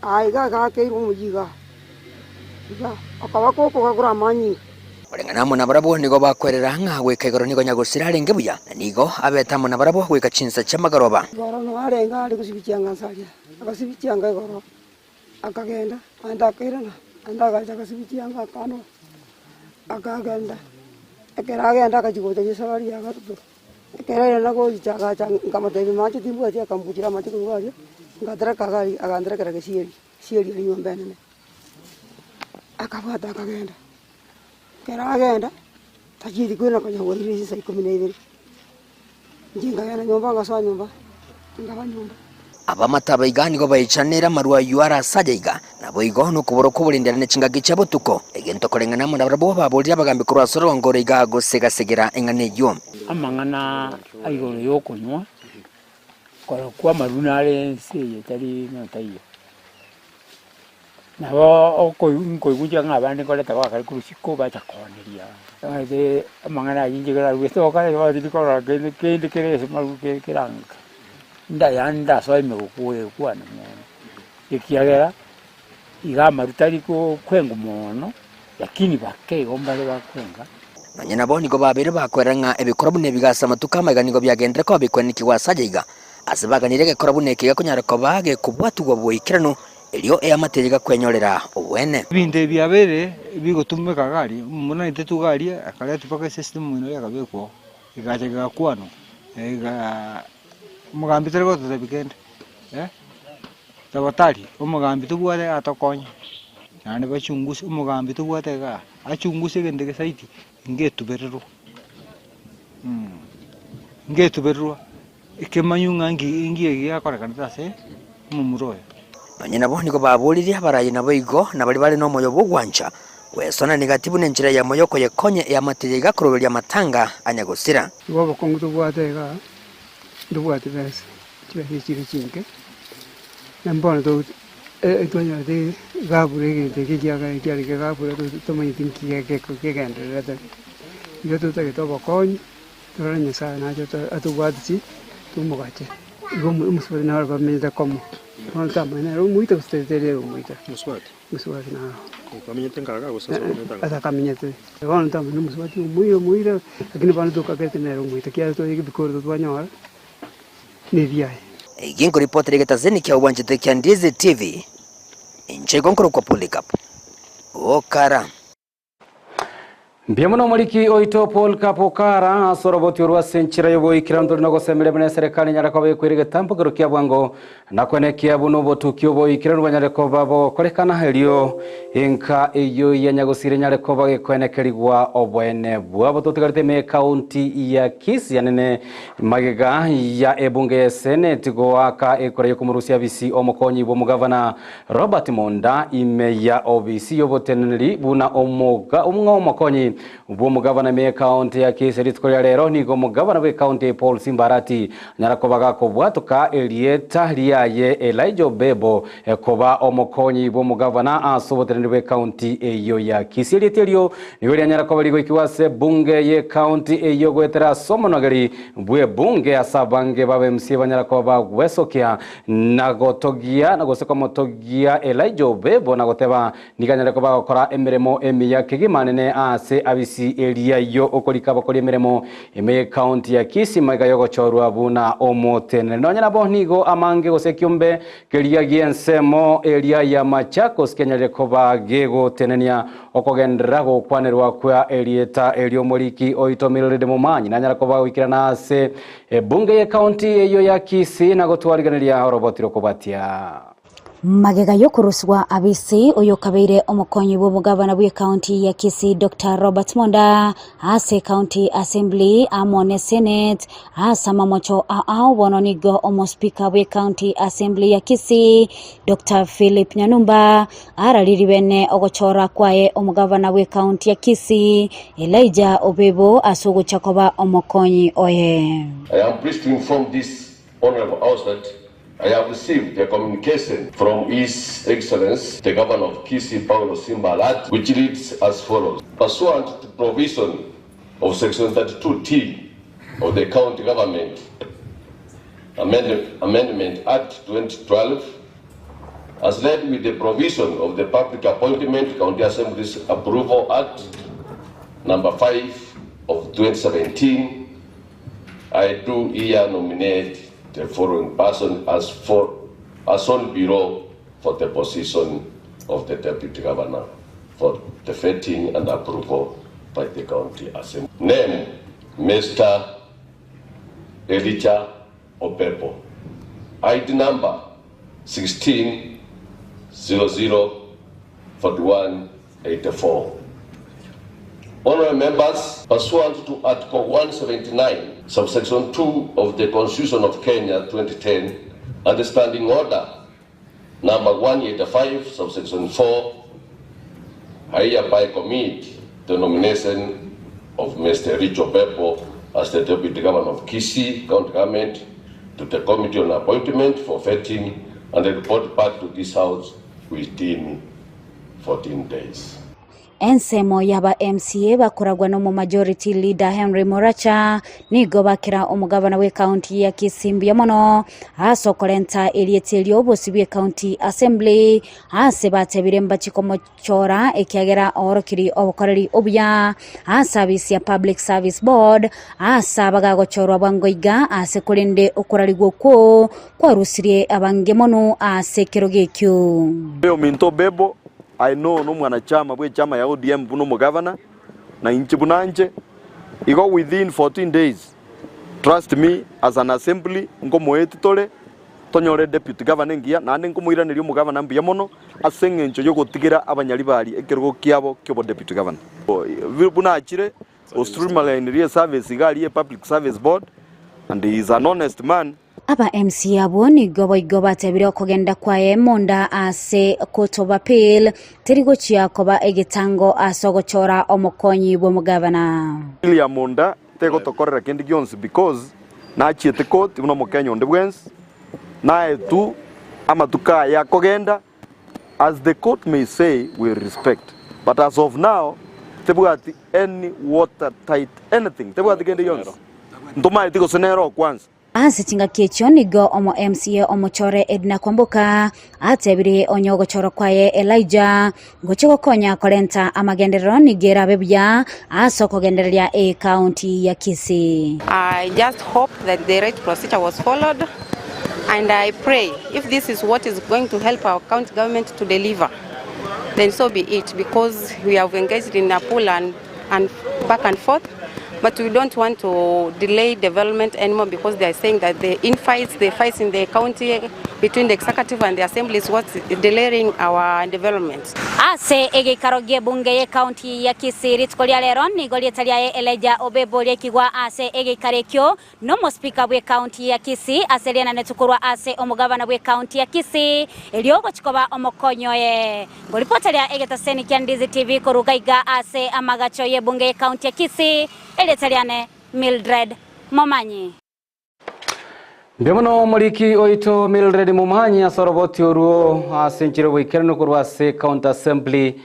aiga ga keiru mu yiga iga akabako ko gakura manyi Olengana mona barabo nigo bakwerera ngagwe kegoro nigo nyagosira renge buya nigo abeta mona barabo gweka cinsa chamagaroba goro no arenga ari kusibicyanga salia akasibicyanga goro akagenda anda kirana anda gaja akasibicyanga kano akagenda akagenda akajigoja yesabari yagatuto akera nago jaga ngamatebi machi timbu ati akambujira machi kugaje ngadra kagari agandra kara kesieri ni yombene akabata akagenda kera agenda tajiri kwena kanya wori sisa 12 njinga yana nyomba ngaswa nyomba ngaba nyomba abamataba igani go bayicanira marwa yuara sajaiga nabo igo no kuboro kuburindira ne cinga gicabo tuko egento kolengana mo nabo babolira bagambe kurwa soro ngoro iga go segasegera engane yo amangana aigo yo kunywa kwa marunare se tari no taiyo nabo okoiguja ngabandi kole taba kali kurusiko bachakoneria ade amangana yinjigara westo kale badikora kende kerese malu keranga ndayanda soy megokuwe kwana mono ikiagera igama rutariko kwenga mono lakini bake gombale bakwenga nanyana boni go babere bakweranga ebikorabune bigasa matuka nigo byagendera ko bikweniki wasajaiga asibaganirege korabune kiga kunyarako bage kubwatugwa bwoikirano elio amategeka kwenyorera obwene binde byabere bigotume kagari muna itetugarie akale tupaka system mwino yakabeko igajega kwano ega mugambi terego tutabikende tabatari umugambi tubwate atokonya nane bachungusi umugambi tubwate ga achunguse gendege saiti ngetuberero ngetuberero ikemanyunga ngiye yakora kanitase mumuroyo nanyina bo niko babuliri abarayi nabo igo nabali bali no moyo bugwancha wesona negativu nenjira ya moyoko yekonye ya matega kurobelia matanga anyagosira iwabo kongo tubwatega ndubwate bese kiri kinke nambona to etwanya de gabure de kijaga kiari gabure to manyitin kiyake ko keganda rata yo to ta to bokon to ranya sa na to atubwatsi tumugache igo musore na ba meza komo Ono tamana ro muito stetere ro muito. Muswati. Muswati na. Kaminyete ngaraga gusa so Ata kaminyete. Ono tamana muswati muito lakini bana toka kete na ro muito kia to yiki bikoro to nyora. Ni viai. Gingo ripoti regetazeni kia uwanja tekia Ndizi TV. Nchegonkoro kwa Polycarp. Okara. Mbiamuno muliki oito Polycarp Okara asoroboti urwa senchira yobo ikiramdo nago semele bene serikali nyara kwa kwirige tampo gerukia bwango na kwenekia buno botu kyobo ikirano nyare ko babo kolekana helio inka iyo yanyagosire nyare ko bage kwenekerigwa obwene bwabo totigarite me county ya Kisii yanene magega ya ebunge senate go aka ekore ku murusia bisi omukonyi bo mugavana Robert Monda ime ya obisi yoboteneli buna omoga umwa omukonyi ubu mugavana me county ya Kisii ritkoya lero nigo mugavana we county Paul Simbarati nyarakobaga ko bwatuka Elieta liaye Elijah Bebo koba omukonyi bo mugavana asoboterani we county eyo ya Kisii litelio niwe nyarakoba ligo ikiwase bunge ye county eyo gwetera somonogeri bwe bunge asabange babe MC banyarakoba wesokia nagotogia nagoseka motogia Elijah Bebo nagoteba niganyarakoba gukora emiremo emiya kigimanene ase abisi elia yo okolika bakori emiremo eme county ya Kisii maga yogo chorwa buna omotene nonyana bonigo amange gosekiumbe kelia giensemo elia ya Machakos kenyarekoba gego tenenia okogendera go kwanerwa kwa Elieta elio moliki oitomirire mumanyi nanyarakoba wikirana ase bunge ya county eyo ya Kisii nagotwariganiria robotiro kubatia magega yokuruswa abisi oyo kabeire omukonyi bo mugavana bwe county ya Kisii Dr. Robert Monda ase county assembly amone senate asama mocho bononigo omo speaker bwe county assembly ya Kisii Dr. Philip Nyanumba araliribene ogochora kwae omugavana bwe county ya Kisii Elijah Obebo asugo chakoba omukonyi oye. I am pleased to inform this honorable house that I have received a communication from His Excellency, the Governor of Kisii, Paulo Simbarati, which reads as follows. Pursuant to provision of Section 32T of the County Government Amendment Act 2012, as led with the provision of the Public Appointment County Assembly's Approval Act number 5 of 2017, I do here nominate the following person as on bureau for the position of the Deputy Governor for the vetting and approval by the County Assembly. Name, Mr. Elijah Obebo. ID number 16004184. Honorable members, pursuant to Article 179, subsection 2 of the Constitution of Kenya 2010, and the Standing Order number 185, subsection 4, I hereby commit the nomination of Mr. Elijah Obebo as the Deputy Governor of Kisii County Government to the Committee on Appointment for vetting and report back to this House within 14 days. Ensemo yaba MCA bakuragwa no mu majority leader Henry Moracha nigo bakira omugavana we county ya Kisii mono asokolenta Elieta obosibye county assembly ase batebiremba chikomochora ekiagera orokiri obukoreri obya asabisi ya public service board asabaga gochorwa bangoiga ase kulinde okorarigwo ko kwarusirie abangemono ase kirogekyo Yo minto Bebo I know no mwanachama bwe chama ya ODM buno mugavana na inchi bunanje iko within 14 days. Trust me, as an assembly ngo moeti tole tonyore deputy governor ngia nande ngo muiraniri mugavana mbia mono asenge ncho yo gotigira abanyali bali ekerugo kiabo kyobo deputy governor. Buna achire Australian service gali public service board and he is an honest man. Aba MC abo ni gobo tebire okogenda kwae Monda ase kotoba pil terigo chiakoba egitango asogochora omukonyi bwo mugavana ya Monda tego tokorera kendi gyons because na chiete court uno mukenyo ndebwens na etu amatuka ya kogenda as the court may say we respect but as of now tebwati any watertight anything tebwati kendi gyons ndoma etiko senero kwanza Asitinga kicho nigo omo MCA omochore Edna Kwamboka atebire onyogo choro kwaye Elijah gochego konya kolenta amagenderero nigera bebya asoko gendereria county ya Kisii. I just hope that the right procedure was followed, and I pray if this is what is going to help our county government to deliver, then so be it, because we have engaged in a pull and back and forth. But we don't want to delay development anymore, because they are saying that the fights in the county between the executive and the assembly is what's delaying our development. Ase egikarogie bunge ye county ya Kisii ritkolia lero ni golietalia Elijah Obebo lekigwa ase egikarekyo no mo speaker bwe county ya Kisii aseliana netukurwa ase omugavana bwe county ya Kisii eliogo chikoba omokonyo ye golipotalia egetaseni kya Ndizi TV korugaiga ase amagacho ye bunge ye county ya Kisii eletaliane Mildred Momanyi. Bemono muliki oito Mildred Momanyi asoroboti oruo asenchire wikerno kurwa se county assembly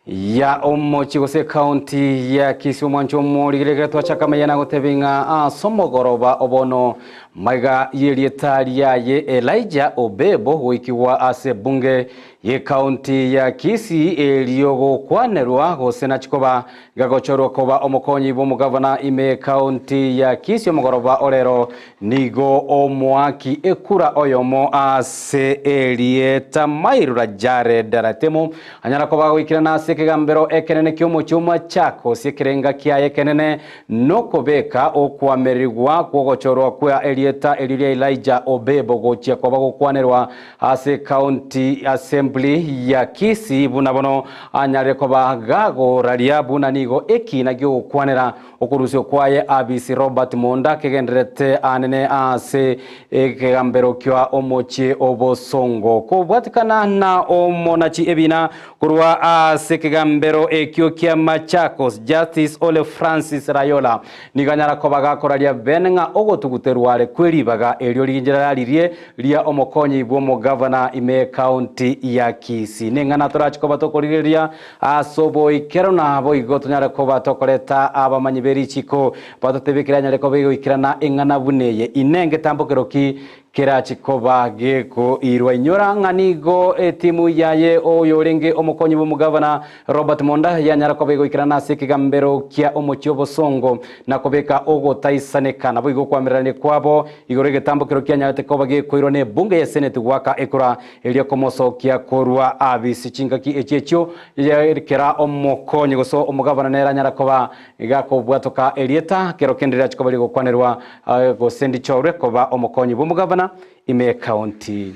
ya omochi gose county ya Kisii mwancho muligire twachaka mayana gotebinga somogoroba obono maiga yelietalia ye Elijah Obebo wikiwa ase bunge ye county ya Kisii eliogo kwanerwa gosena chikoba gagochorwa koba omokonyi bo mugavana ime county ya Kisii omogoroba orero nigo omwaki ekura oyomo ase elieta mairura jare daratemo anyara koba wikirana ase kigambero ekenene kyomo cyuma chako sekerenga kya ekenene nokobeka okwamerigwa kwogochorwa kwa elieta elilia Elijah Obebo gochia koba gokwanerwa ase county assembly ya Kisii bunabono anyare koba gago ralia bunanigo eki nagyo kwanera okurusyo kwaye abisi Robert Monda kegenderete anene ase kigambero kya omochi obosongo kobwatikana na omonachi ebina kurwa ase kigambero ekyo kya Machakos Justice Ole Francis Rayola niganyara kobaga koralia benenga ogotuguterware kweribaga elyo linjira lirie lia omokonyi bwo mugavana ime county ya Kisii nengana torachikoba tokoriria asobo ikero na bo igotonyara koba tokoreta abamanyiberi chiko batotebekira nyare koba igikirana engana buneye inenge tambokeroki kirachikoba geko irwa inyora nganigo timu yaye oyorenge omokonyi bo mugavana Robert Monda yanyara koba igikirana sekigambero kya omochi obosongo nakobeka ogotaisanekana bo igokwamerane kwabo igorege tambokero kya nyate koba geko irone bunge ya senate waka ekora elio komoso kya korwa abisi chingaki echecho kera omokonyi goso omugavana nera nyara koba igakobwatoka elieta kero kendera chikoba ligokwanerwa gosendi chore koba omokonyi bo mugavana ime county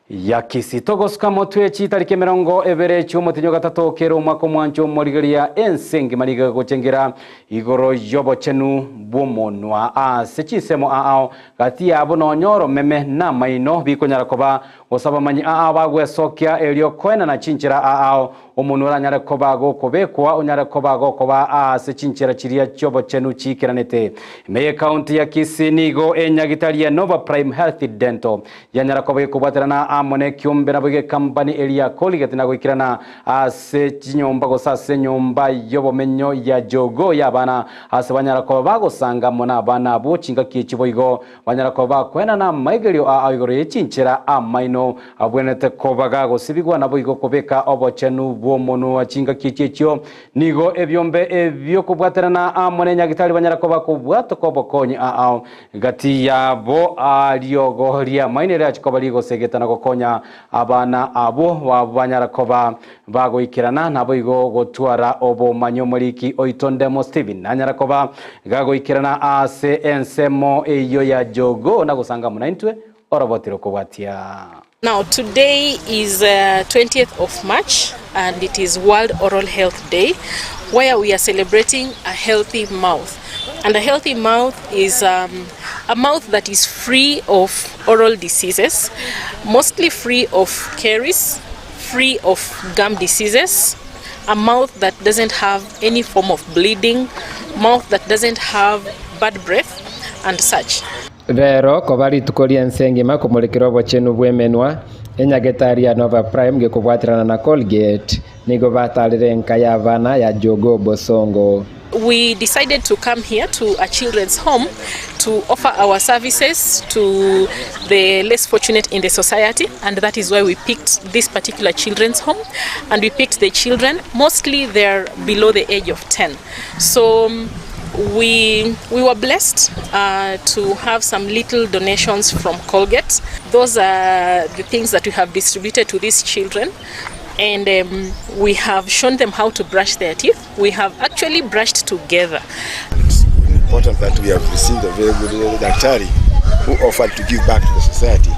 ya Kisii togosuka motwe chitarike mirongo ebere cy'umutinyo gatatu kero umwaka mwancho murigeria ensengi maniga gochengera igoro yobo chenu bomonwa sechisemo ao gati yabo nonyoro meme na maino bikonyara koba osaba manyi bagwe sokya elio koena na chinchira ao omunura nyara koba go kobekwa unyara koba go koba sechinchira chiria chobo chenu chikiranete me county ya Kisii nigo enyagitalia Nova Prime Health Dental yanyara koba kubaterana amone kyombe nabuge company elia Colgate na gwikirana ase chinyomba go sase nyomba yobo menyo ya jogo yabana ase banyara koba bagosanga mona bana bo chinga kichibo igo banyara koba kwena na maigerio igoro yechinchira amaino abwenete koba gago sibigwa nabo igo kobeka obochenu bo mono achinga kichechyo nigo ebyombe ebyo kubwaterana amone nyagitali banyara koba kubwato kobo konyi gati yabo aliogo ria mainere achikoba ligo segetana gokonya abana abo banyara koba bagoikirana nabo igo gotwara obo manyomoriki oitondemo Steven anyara koba gagoikirana ase ensemo eyo ya jogo na gusanga munaintwe orobotiro kubwatia. Now today is 20th of March and it is World Oral Health Day, where we are celebrating a healthy mouth. And a healthy mouth is a mouth that is free of oral diseases, mostly free of caries, free of gum diseases, a mouth that doesn't have any form of bleeding, mouth that doesn't have bad breath and such. Rero kobari tukoria nsengima kumurikira obochenu bwemenwa enyagetaria Nova Prime gekubwatirana na Colgate nigo batarire nka yabana ya jogo bosongo We decided to come here to a children's home to offer our services to the less fortunate in the society, and that is why we picked this particular children's home. And we picked the children, mostly they're below the age of 10. So we were blessed to have some little donations from Colgate. Those are the things that we have distributed to these children. And we have shown them how to brush their teeth. We have actually brushed together. It's important that we have received a very good daktari who offered to give back to the society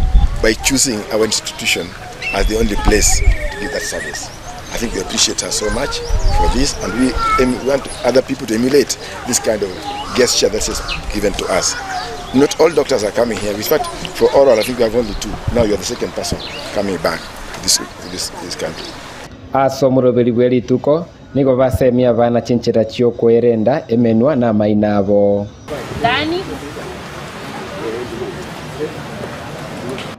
by choosing our institution as the only place to give that service. I think we appreciate her so much for this, and we want other people to emulate this kind of gesture that is given to us. Not all doctors are coming here. In fact, for oral, I think we have only 2. Now you're the second person coming back this country. Asomuroberi bweri tuko nigo basemia bana chinchira chio kwerenda emenwa na mainabo Dani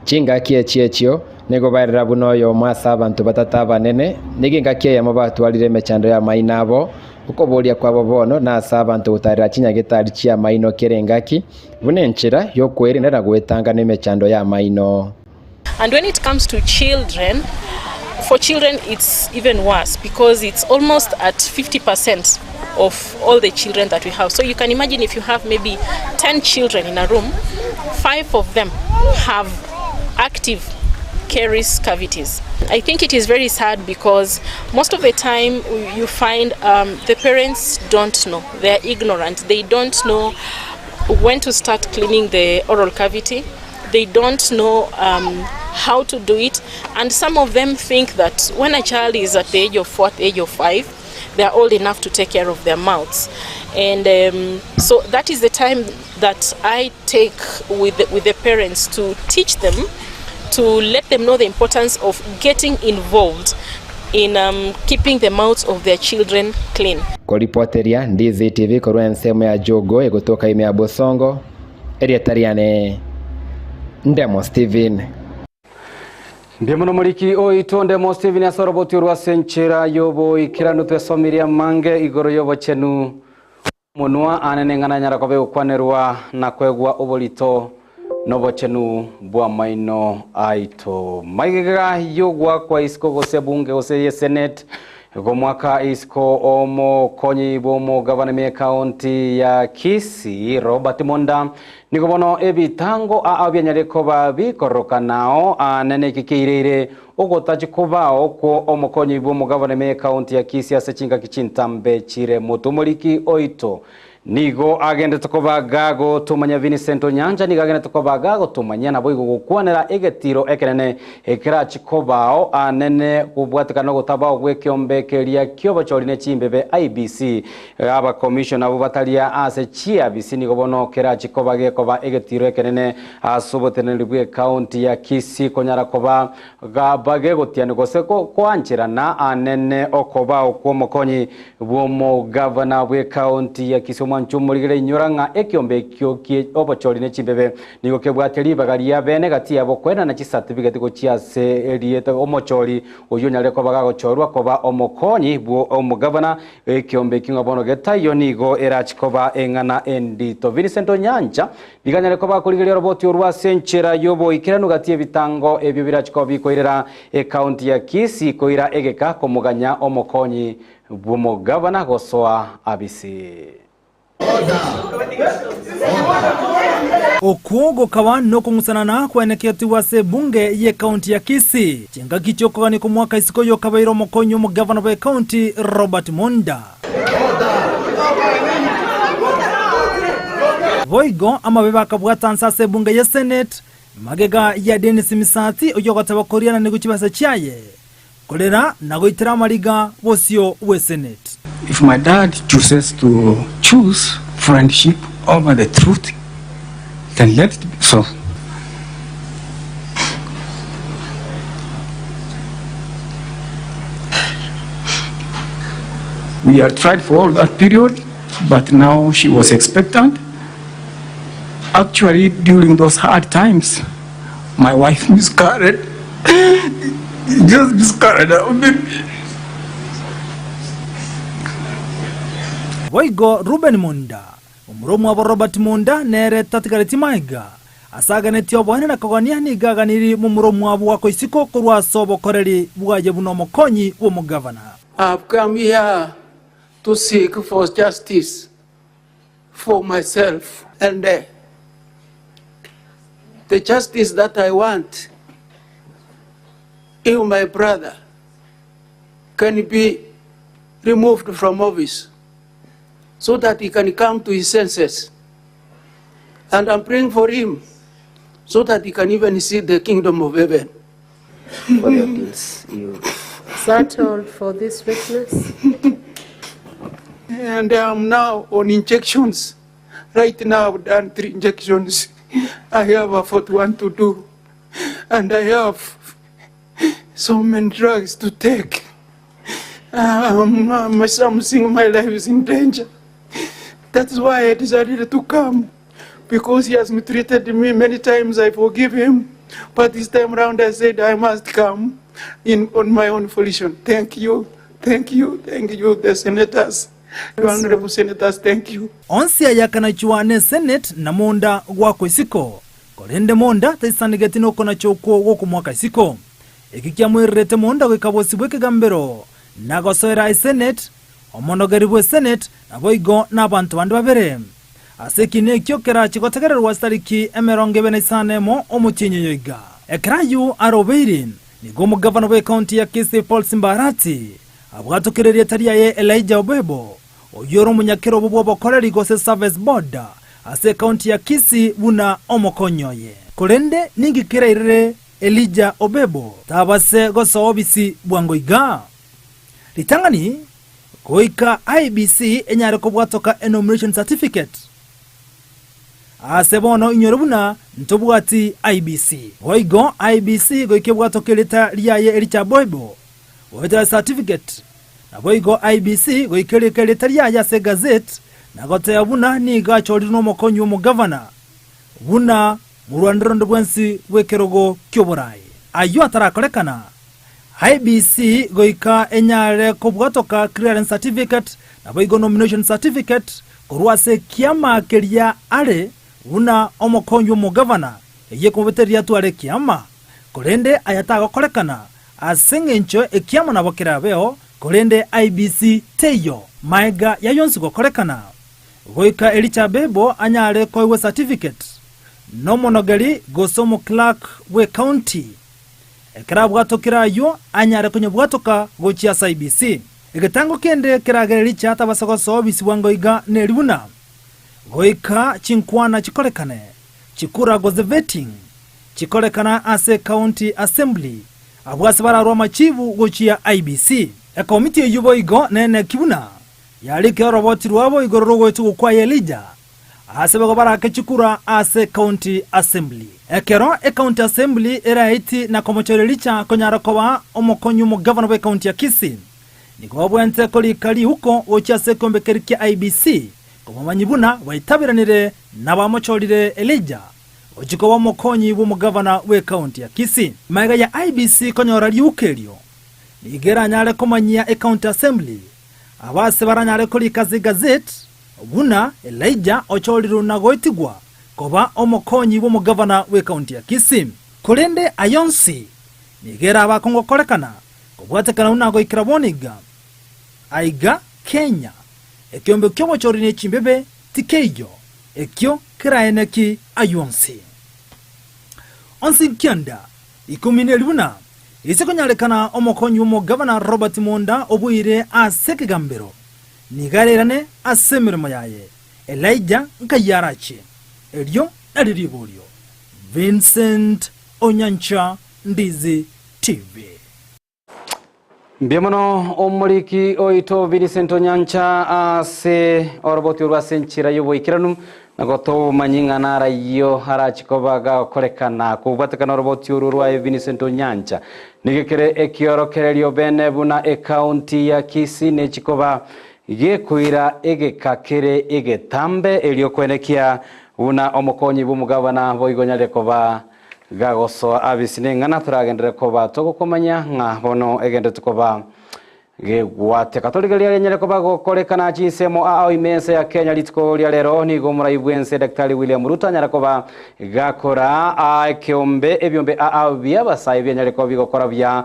chinga kiechio nigo barira bunoyo mwasa abantu batata banene niginga kiya mabatwarire mechando ya mainabo ukoboria kwa bobono na abantu utarira chinya gitari chia maino kerengaki bunenchira yo kwerinda na gwetanga ne mechando ya maino. And when it comes to children, for children it's even worse because it's almost at 50% of all the children that we have. So you can imagine if you have maybe 10 children in a room, 5 of them have active caries cavities. I think it is very sad because most of the time you find the parents don't know, they're ignorant, they don't know when to start cleaning the oral cavity. They don't know how to do it, and some of them think that when a child is at the age of 4, age of 5, they are old enough to take care of their mouths. And so that is the time that I take with the parents to teach them, to let them know the importance of getting involved in keeping the mouths of their children clean. Koripoteria Ndizi TV korwa sehemu ya Jogo egotoka ime ya Bosongo area tariane Ndemo Steven. Ndiye muliki oito Ndemo Steven asoroboti urwa senchera yobo ikiranu twesomiria mange igoro yobo chenu munwa anenengana nyarakobe ukwanerwa na kwegwa obolito nobo chenu bwa maino aito maiga yogwa kwa isko gose bunge gose senate go mwaka isko omo konyi bomo government county ya Kisii Robert Monda niko bono ebitango abyanyareko babikoroka nao anene kikirire ogotachi kubao ko omo konyi bomo government county ya Kisii asechinga kichintambe chire mutumuliki oito nigo agenda tukoba gago tumanya Vincent Nyanja nigo agenda tukoba gago tumanya nabo igukwanera egetiro ekenene ekira chikobao anene kubwatikana gutabao gwekyombe keria kyobo choline chimbebe IBC aba commission abo batalia ase chia bisi nigo bono kera chikoba gekoba egetiro ekenene asuboteneri bwe county ya Kisii konyara koba gabage gotiane goseko kwanchira na anene okobao kwa mokonyi bwomo governor bwe county ya Kisii manchumurigire nyoranga ekyombe kyokie obochorine chimbebe nigo kebwateri bagaria bene gati abo kwena na certificate go chiase eriete omochori oyo nyareko bagago chorwa koba omokonyi bwo omugavana ekyombe kingabono getayo nigo erachikoba engana endito Vincent Nyanja biganyareko bakurigire roboti urwa senchera yobo ikiranu gati ebitango ebyo birachikoba bikoirera county ya Kisii koira egeka komuganya omokonyi bwo omugavana gosoa abisi okuogo kawa no kung'usanana kweneketi wase bunge ye kaunti ya Kisii chenga kichokogani ku mwaka isiko yo kabairo mokonyo mu governor wa county Robert Monda voigo amabeba kabwatansa se bunge ye senate magega ya Dennis Misati oyogota bakoriana ne guchibasa chaye kolera nagoitira mariga bosio we senate. If my dad chooses to choose friendship over the truth, then let it be so. We had tried for all that period, but now she was expectant. Actually, during those hard times, my wife miscarried. Just miscarried our baby. naboigo Ruben Munda umuromu wa Robert Munda nere tatigareti maiga asaganeti obwane na kogania ni gaganiri mu muromu wa bwako isiko kurwa sobo koreri bwaje buno mokonyi wo mugavana. I've come here to seek for justice for myself, and the justice that I want, if my brother can be removed from office so that he can come to his senses. And I'm praying for him so that he can even see the kingdom of heaven. For your kids, you settled for this witness? And I'm now on injections. Right now I've done 3 injections. I have a 41 to do. And I have so many drugs to take. I'm seeing my life is in danger. That's why I decided to come. Because he has mistreated me many times, I forgive him. But this time around I said I must come on my own volition. Thank you, the senators. Honorable senators, thank you. Onsia yakana chuane Senate na Munda gwako isiko. Korende Munda taisanigeti no kona choko woku mwaka isiko. Ikikia mwirete Munda wekabosi weke gambero. Nagosoera Senate, omonogeriwe Senate, na boigo na bantu bandu babere. Asekine kyokera chikotegera wastariki emeronge benisane mo omutinyo yoiga. Ekrayu arobeirin, nigo mugavana we county ya Kisii Paul Simbarati. Abwatokereria taria ye Elijah Obebo. Oyoro munyakero bobo bokoreri gose service board. Ase county ya Kisii buna omokonyoye. Kolende ningikiraire Elijah Obebo. Tabase goso obisi bwangoiga. Ritangani goika IBC enyare kubwatoka enumeration certificate. Asebono inyorubuna ntobwati IBC. Goigo IBC goike bwatoke leta liaye Elicha Boybo. Wetera certificate. Na goigo IBC goike leta liaye se gazette. Na gote yabuna ni gachori no mokonyi wo governor. Buna murwandirondo bwensi wekerogo kyoborai. Ayo atarakolekana. IBC goika enyare kubwatoka clearance certificate na boigo nomination certificate kurwase kiama keria ale una omokonyo mo governor eye kubeteria tware kiama kolende ayataga kolekana asengencho ekiama na bokera beo kolende IBC teyo maiga yayonsi go kolekana goika Elicha Bebo anyare koiwe certificate no monogari gosomo clerk we county ekara bwatokira yo anyare kunyo bwatoka gochia IBC egetango kende kerageri chata basogoso bisi wangoiga neribuna goika chinkwana chikolekane chikura goze vetting chikolekana ase county assembly abwase bararwa machivu gochia IBC e committee yuboigo nene kibuna yalike roboti rwabo igororo etu kwa Elijah asebego baraka chikura ase county assembly ekero county assembly eraiti na komochorelicha konyara koba omokonyu mo governor we county ya Kisii niko bwente koli kali huko ocha sekombe keriki IBC komamanyibuna waitabiranire na bamochorire Elijah ochiko wa mokonyi bo mo governor we county ya Kisii maiga ya IBC konyora liukelio nigera nyale komanyia county assembly abase baranyale koli kazi gazette buna Elijah ocholiru na goitigwa koba omokonyi bo mugavana we county ya Kisii kolende ayonsi nigera abakongo kolekana kobwatekana una goikira boniga aiga Kenya ekyombe kyomochorine chimbebe tikeyo ekyo kiraeneki ayonsi onsi kyanda ikumine luna isekonyalekana omokonyi bo mugavana Robert Munda obuire asekigambero nigarerane asemirimo yaye Elijah nkayarache elio naliribolio Vincent Onyancha Ndizi TV. Biamono omuliki oito Vincent Onyancha ase oroboti urwasenchira yobo ikiranum nagoto manyinga nara yo harachikobaga kolekana kubatekana oroboti urwa Vincent Onyancha nigekere ekiorokerelio bene buna county ya Kisii nechikoba igekuira egekakere egetambe eliokwenekia una omokonyi bumugabana boigonyale koba gagoso abisine ngana turagendere koba togokomanya nga bono egende tukoba gwate katolika lia nyere ko bago kolekana chinsemo ao imense ya Kenya litiko lia lero ni gomura ibwense Daktari William Ruto nyara ko ba gakora keombe ebyombe ao bya basai bya nyare ko bigokora bya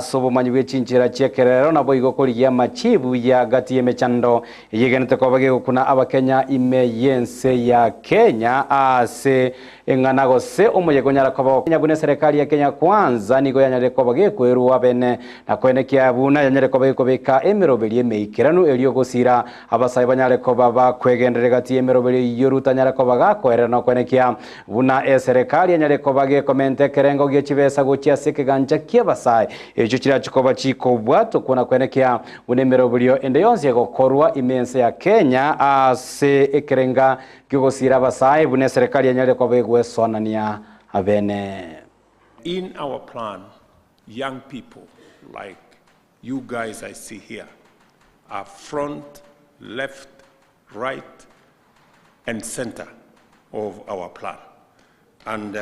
sobo manywe chinjira chekerero nabo igokoriya machibu ya gati yemechando yegenete ko bage kuna abakenya imeyense ya Kenya ase enganago se omuyego nyara ko Kenya bune serikali ya Kenya kwanza nigo yanyare ko bage kweru abene na kwenekia buna yanyare ko kubika emirobeli meikiranu elio gusira abasai banyare ko baba kwegendere gati emirobeli yoruta nyare ko baga kwera no kwenekia buna serikali yanyare ko bage komente kerengo gye chibesa gochia sike ganja kia basai ejo kira chikoba chiko bwato kuna kwenekia bune emirobeli ende yonse gokorwa imense ya Kenya ase ekerenga gusira basai bune serikali yanyare ko begwe sonania abene. In our plan, young people like you guys I see here are front, left, right, and center of our plan. And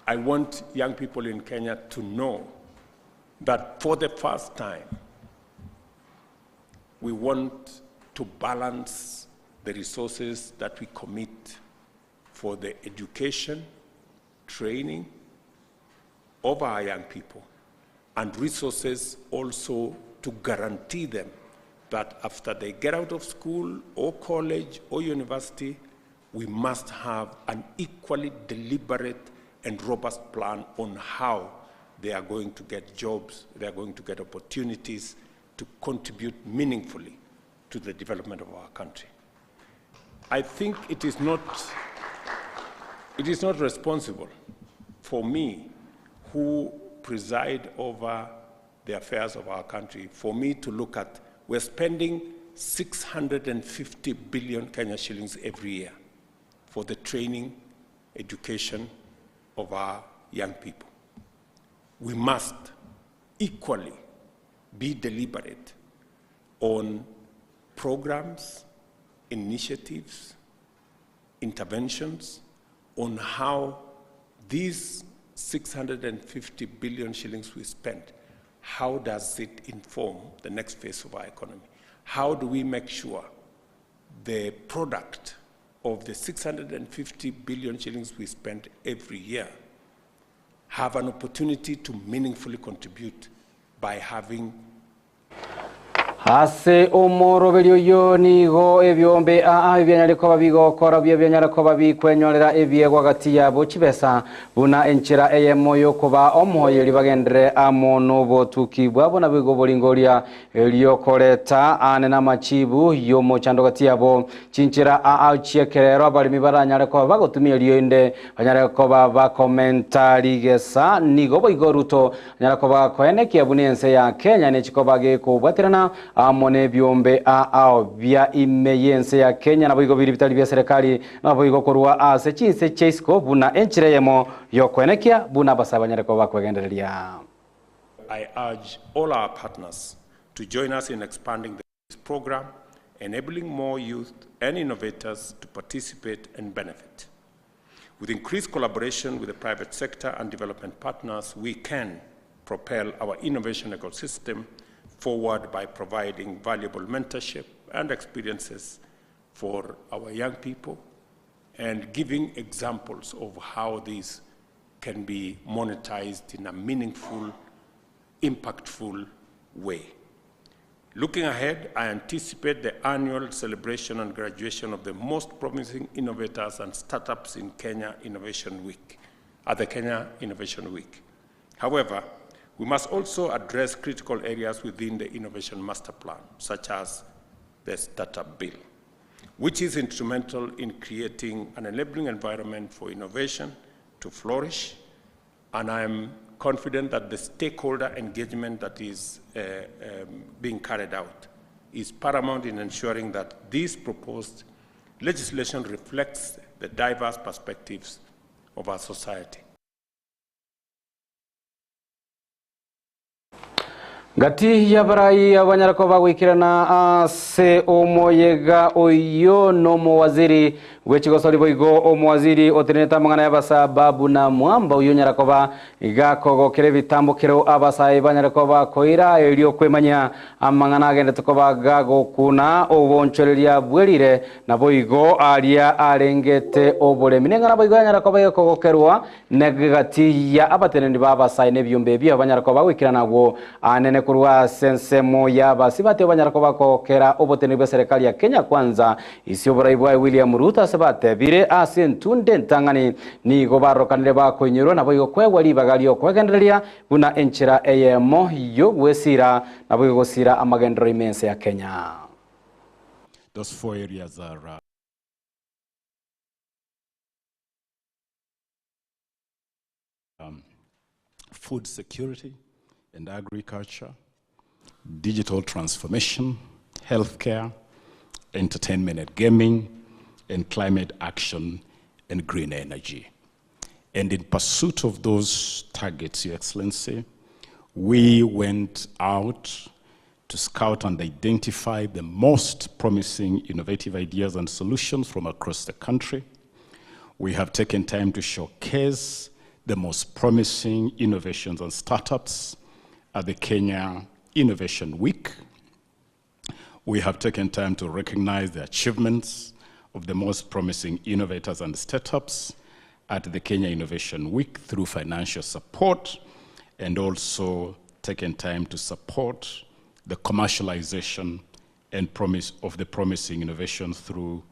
I want young people in Kenya to know that for the first time, we want to balance the resources that we commit for the education, training of our young people, and resources also to guarantee them that after they get out of school or college or university, we must have an equally deliberate and robust plan on how they are going to get jobs, they are going to get opportunities to contribute meaningfully to the development of our country. I think it is not responsible for me, who preside over the affairs of our country, for me to look at, we're spending 650 billion Kenya shillings every year for the training, education of our young people. We must equally be deliberate on programs, initiatives, interventions on how these 650 billion shillings we spent, how does it inform the next phase of our economy? How do we make sure the product of the 650 billion shillings we spend every year have an opportunity to meaningfully contribute by having ase omorobelio yonigo ebyombe ebyanyare ko babigo kora byanyare ko babikwenyorera ebyego gati yabo chibesa buna enchira eyemoyo kuba omoyeri bagendere amono botuki bwabona bigo bolingoria eliokoleta ane na machibu yomo chando gati yabo chinchira chiekerero abalimi baranyare ko bagotumia elioinde banyare ko ba commentary gesa nigo boigo Ruto nyare ko ba kwenekia bunense ya Kenya ne chikobage ko bwaterana amone byombe ao bya imeyense ya Kenya na bigo biri bitali bya serikali na bigo korwa ase chinse chesko buna enchireyemo yokwenekia buna basabanyare ko bakwegendereria. I urge all our partners to join us in expanding this program, enabling more youth and innovators to participate and benefit. With increased collaboration with the private sector and development partners, we can propel our innovation ecosystem forward by providing valuable mentorship and experiences for our young people and giving examples of how these can be monetized in a meaningful, impactful way. Looking ahead, I anticipate the annual celebration and graduation of the most promising innovators and startups in Kenya Innovation Week, at the Kenya Innovation Week. However, we must also address critical areas within the Innovation Master Plan, such as the Startup Bill, which is instrumental in creating an enabling environment for innovation to flourish. And I'm confident that the stakeholder engagement that is being carried out is paramount in ensuring that this proposed legislation reflects the diverse perspectives of our society. Gati ya barai abanyarako bagwikirana ase omoyega oyo no waziri wechigosori boigo omwaziri oteneta mangana y'abasababu na mwamba uyo nyarakoba igakogokere bitambukiro abasai banyarakoba koira elio kwemanya amangana agende tukoba gagokuna obonchoreria bwerire na boigo aria arengete oboremi nengana boigo nyarakoba yokogokerwa negati ya abatenendi babasai nebyumbe byo banyarakoba gwikirana go anene kurwa sensemo ya basibate banyarakoba kokera oboteni bwa serikali ya Kenya kwanza isiobora ibwa William Ruto sebate bire asentunde ntangani ni gobarokanire bakoinyero nabo yokwegwa libagalio kwegendereria buna enchira eyemo yo gwesira nabo yogosira amagendero imense ya Kenya. Those 4 areas are food security and agriculture, digital transformation, healthcare, entertainment and gaming, and climate action and green energy. And in pursuit of those targets, Your Excellency, we went out to scout and identify the most promising innovative ideas and solutions from across the country. We have taken time to showcase the most promising innovations and startups at the Kenya Innovation Week. We have taken time to recognize the achievements of the most promising innovators and startups at the Kenya Innovation Week through financial support, and also taken time to support the commercialization and promise of the promising innovations through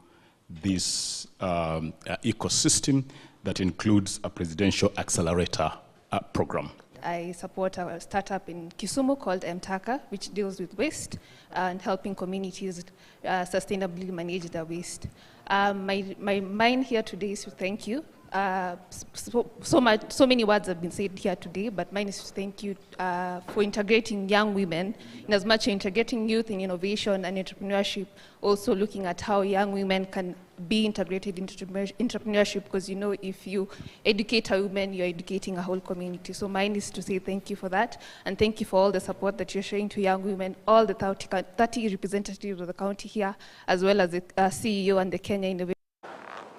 this ecosystem that includes a presidential accelerator program. I support a startup in Kisumu called Mtaka, which deals with waste and helping communities sustainably manage their waste. My mind here today is to thank you. So many words have been said here today, but mine is to thank you for integrating young women, in as much integrating youth in innovation and entrepreneurship, also looking at how young women can be integrated into entrepreneurship, because you know, if you educate a woman, you're educating a whole community. So mine is to say thank you for that, and thank you for all the support that you're showing to young women, all the 30 representatives of the county here, as well as the CEO and the Kenya Innovation.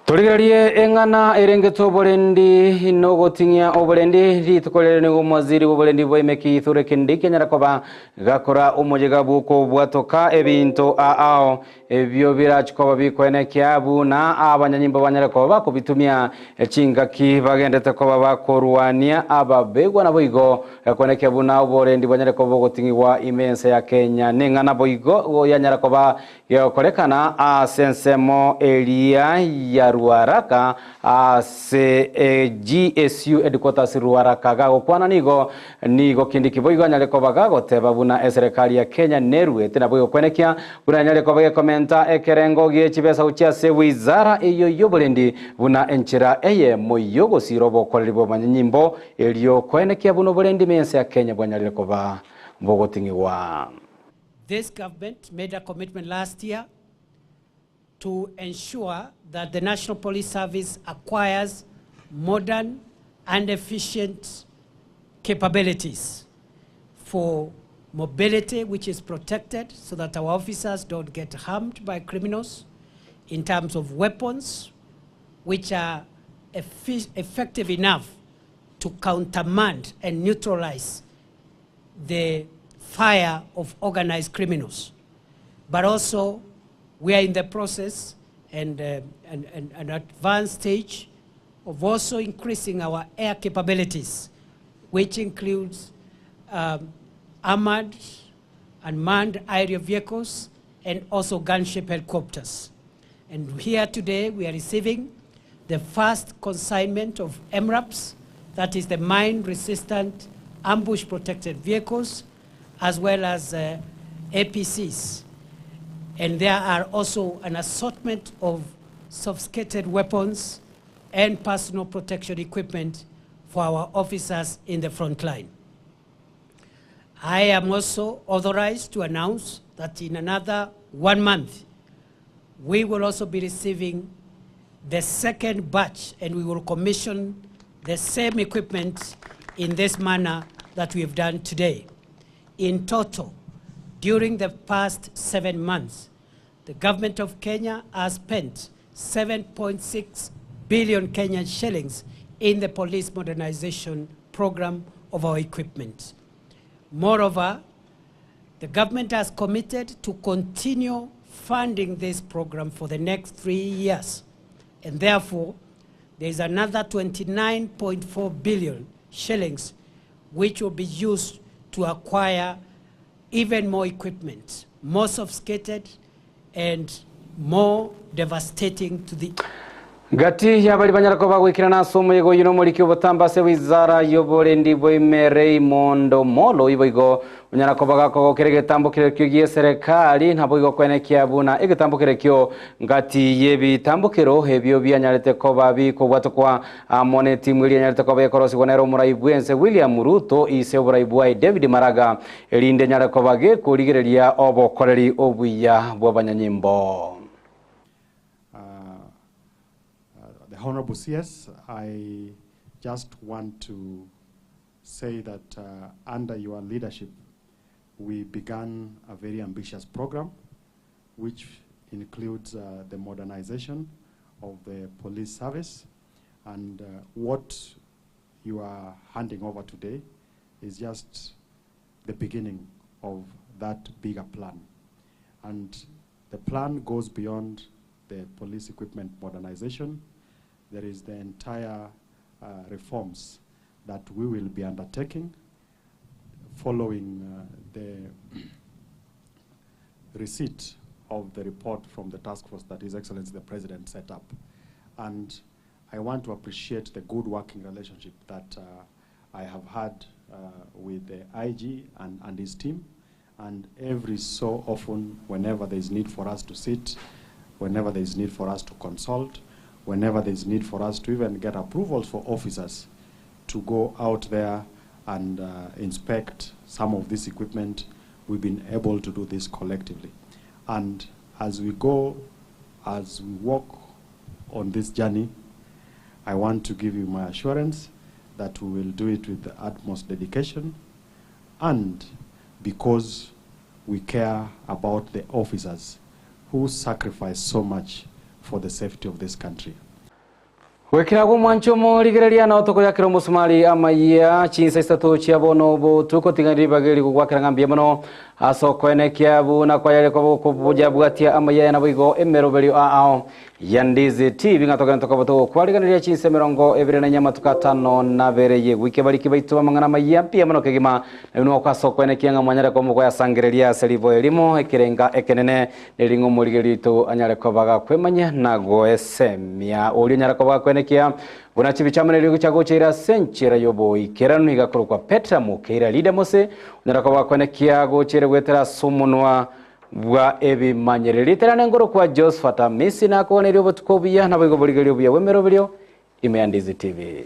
Torigarie engana erengeto oborendi nogotinya oborendi ritukolere ni umwaziri oborendi boimeki ithure kindi Kenya rakoba gakora umojega buko bwatoka ebinto ao ebyo birachikoba bikwene kyabu na abanyanyimbo banyarakoba kubitumia echinga ki bagendete koba bakorwania ababegwa na boigo kwene kyabu na oborendi banyarakoba gotingiwa imense ya Kenya nengana boigo yanyarakoba yokorekana asensemo elia ya Ruaraka se GSU headquarters Ruaraka gago kwana nigo kindi kiboigo nyaleko bagago teba buna serikali ya Kenya nerwe tena boyo kwenekia buna nyaleko bage komenta ekerengo gie chibesa uchia se wizara eyo yobolendi buna enchira eye moyogo sirobo koleribo manyimbo elio kwenekia buno bolendi mense ya Kenya bwanyaleko ba mbogotingiwa. This government made a commitment last year to ensure that the National Police Service acquires modern and efficient capabilities for mobility, which is protected so that our officers don't get harmed by criminals, in terms of weapons, which are effective enough to countermand and neutralize the fire of organized criminals. But also, we are in the process and an advanced stage of also increasing our air capabilities, which includes armored and manned aerial vehicles and also gunship helicopters. And here today we are receiving the first consignment of MRAPs, that is the mine-resistant ambush-protected vehicles, as well as APCs. And there are also an assortment of sophisticated weapons and personal protection equipment for our officers in the front line. I am also authorized to announce that in another 1 month, we will also be receiving the second batch, and we will commission the same equipment in this manner that we have done today. In total, during the past 7 months, the government of Kenya has spent 7.6 billion Kenyan shillings in the police modernization program of our equipment. Moreover, the government has committed to continue funding this program for the next 3 years, and therefore there is another 29.4 billion shillings which will be used to acquire even more equipment, more sophisticated and more devastating to the Gati ya bali banyarako bagwikira na somo yego yuno muri kyo botambase wizara yoborendi boimere mondo molo iboigo unyarako bagako kerege tambukire kyo gie serikali nabo igo kwenekia buna igetambukire kyo ngati yebi tambukiro hebyo byanyarete ko babi ko bwatokwa moneti mwili nyarete ko bekorosi gonero muraibwense William Ruto ise buraibwai David Maraga elinde nyarako bage kurigereria obokoreri obuya bwabanyanyimbo. Honorable CS, I just want to say that under your leadership, we began a very ambitious program, which includes the modernization of the police service. And what you are handing over today is just the beginning of that bigger plan. And the plan goes beyond the police equipment modernization. There is the entire reforms that we will be undertaking following the receipt of the report from the task force that His Excellency the President set up. And I want to appreciate the good working relationship that I have had with the IG and his team. And every so often, whenever there is need for us to sit, whenever there is need for us to consult, whenever there is need for us to even get approvals for officers to go out there and inspect some of this equipment, we've been able to do this collectively. And as we go, as we walk on this journey, I want to give you my assurance that we will do it with the utmost dedication and because we care about the officers who sacrifice so much for the safety of this country. Wekira mwancho moligereria na otoko ya kiro musumali amaya chinsa isato chiabono bo tuko tingari bageri kugwakira ngambia mono asoko enekia bu na kwa yale ko kubuja bwatia amaya na bigo emerobelio ao yandizi TV ngatoka ntoka boto kwaliganiria chinsa merongo evire na nyama tukatano na bereye wiki bariki baitu mangana maya pia mono kegima no kwa soko enekia ngamanyara ko mugo ya sangereria selivo elimo ekirenga ekenene nelingo moligerito anyare ko baga kwemanya nago esemia oli nyara ko baga kwenekia unachibi chamane ligo chago chira senchira yobo ikeranu igakoro kwa Petra mukera lida mose nyara ko baga kwenekia go chira gwetera sumunwa bwa ebi manyere literane ngoro kwa Josephat Misi na ko neryo botukobiya nabo igo boligeryo bya wemerobelyo ime Ndizi TV.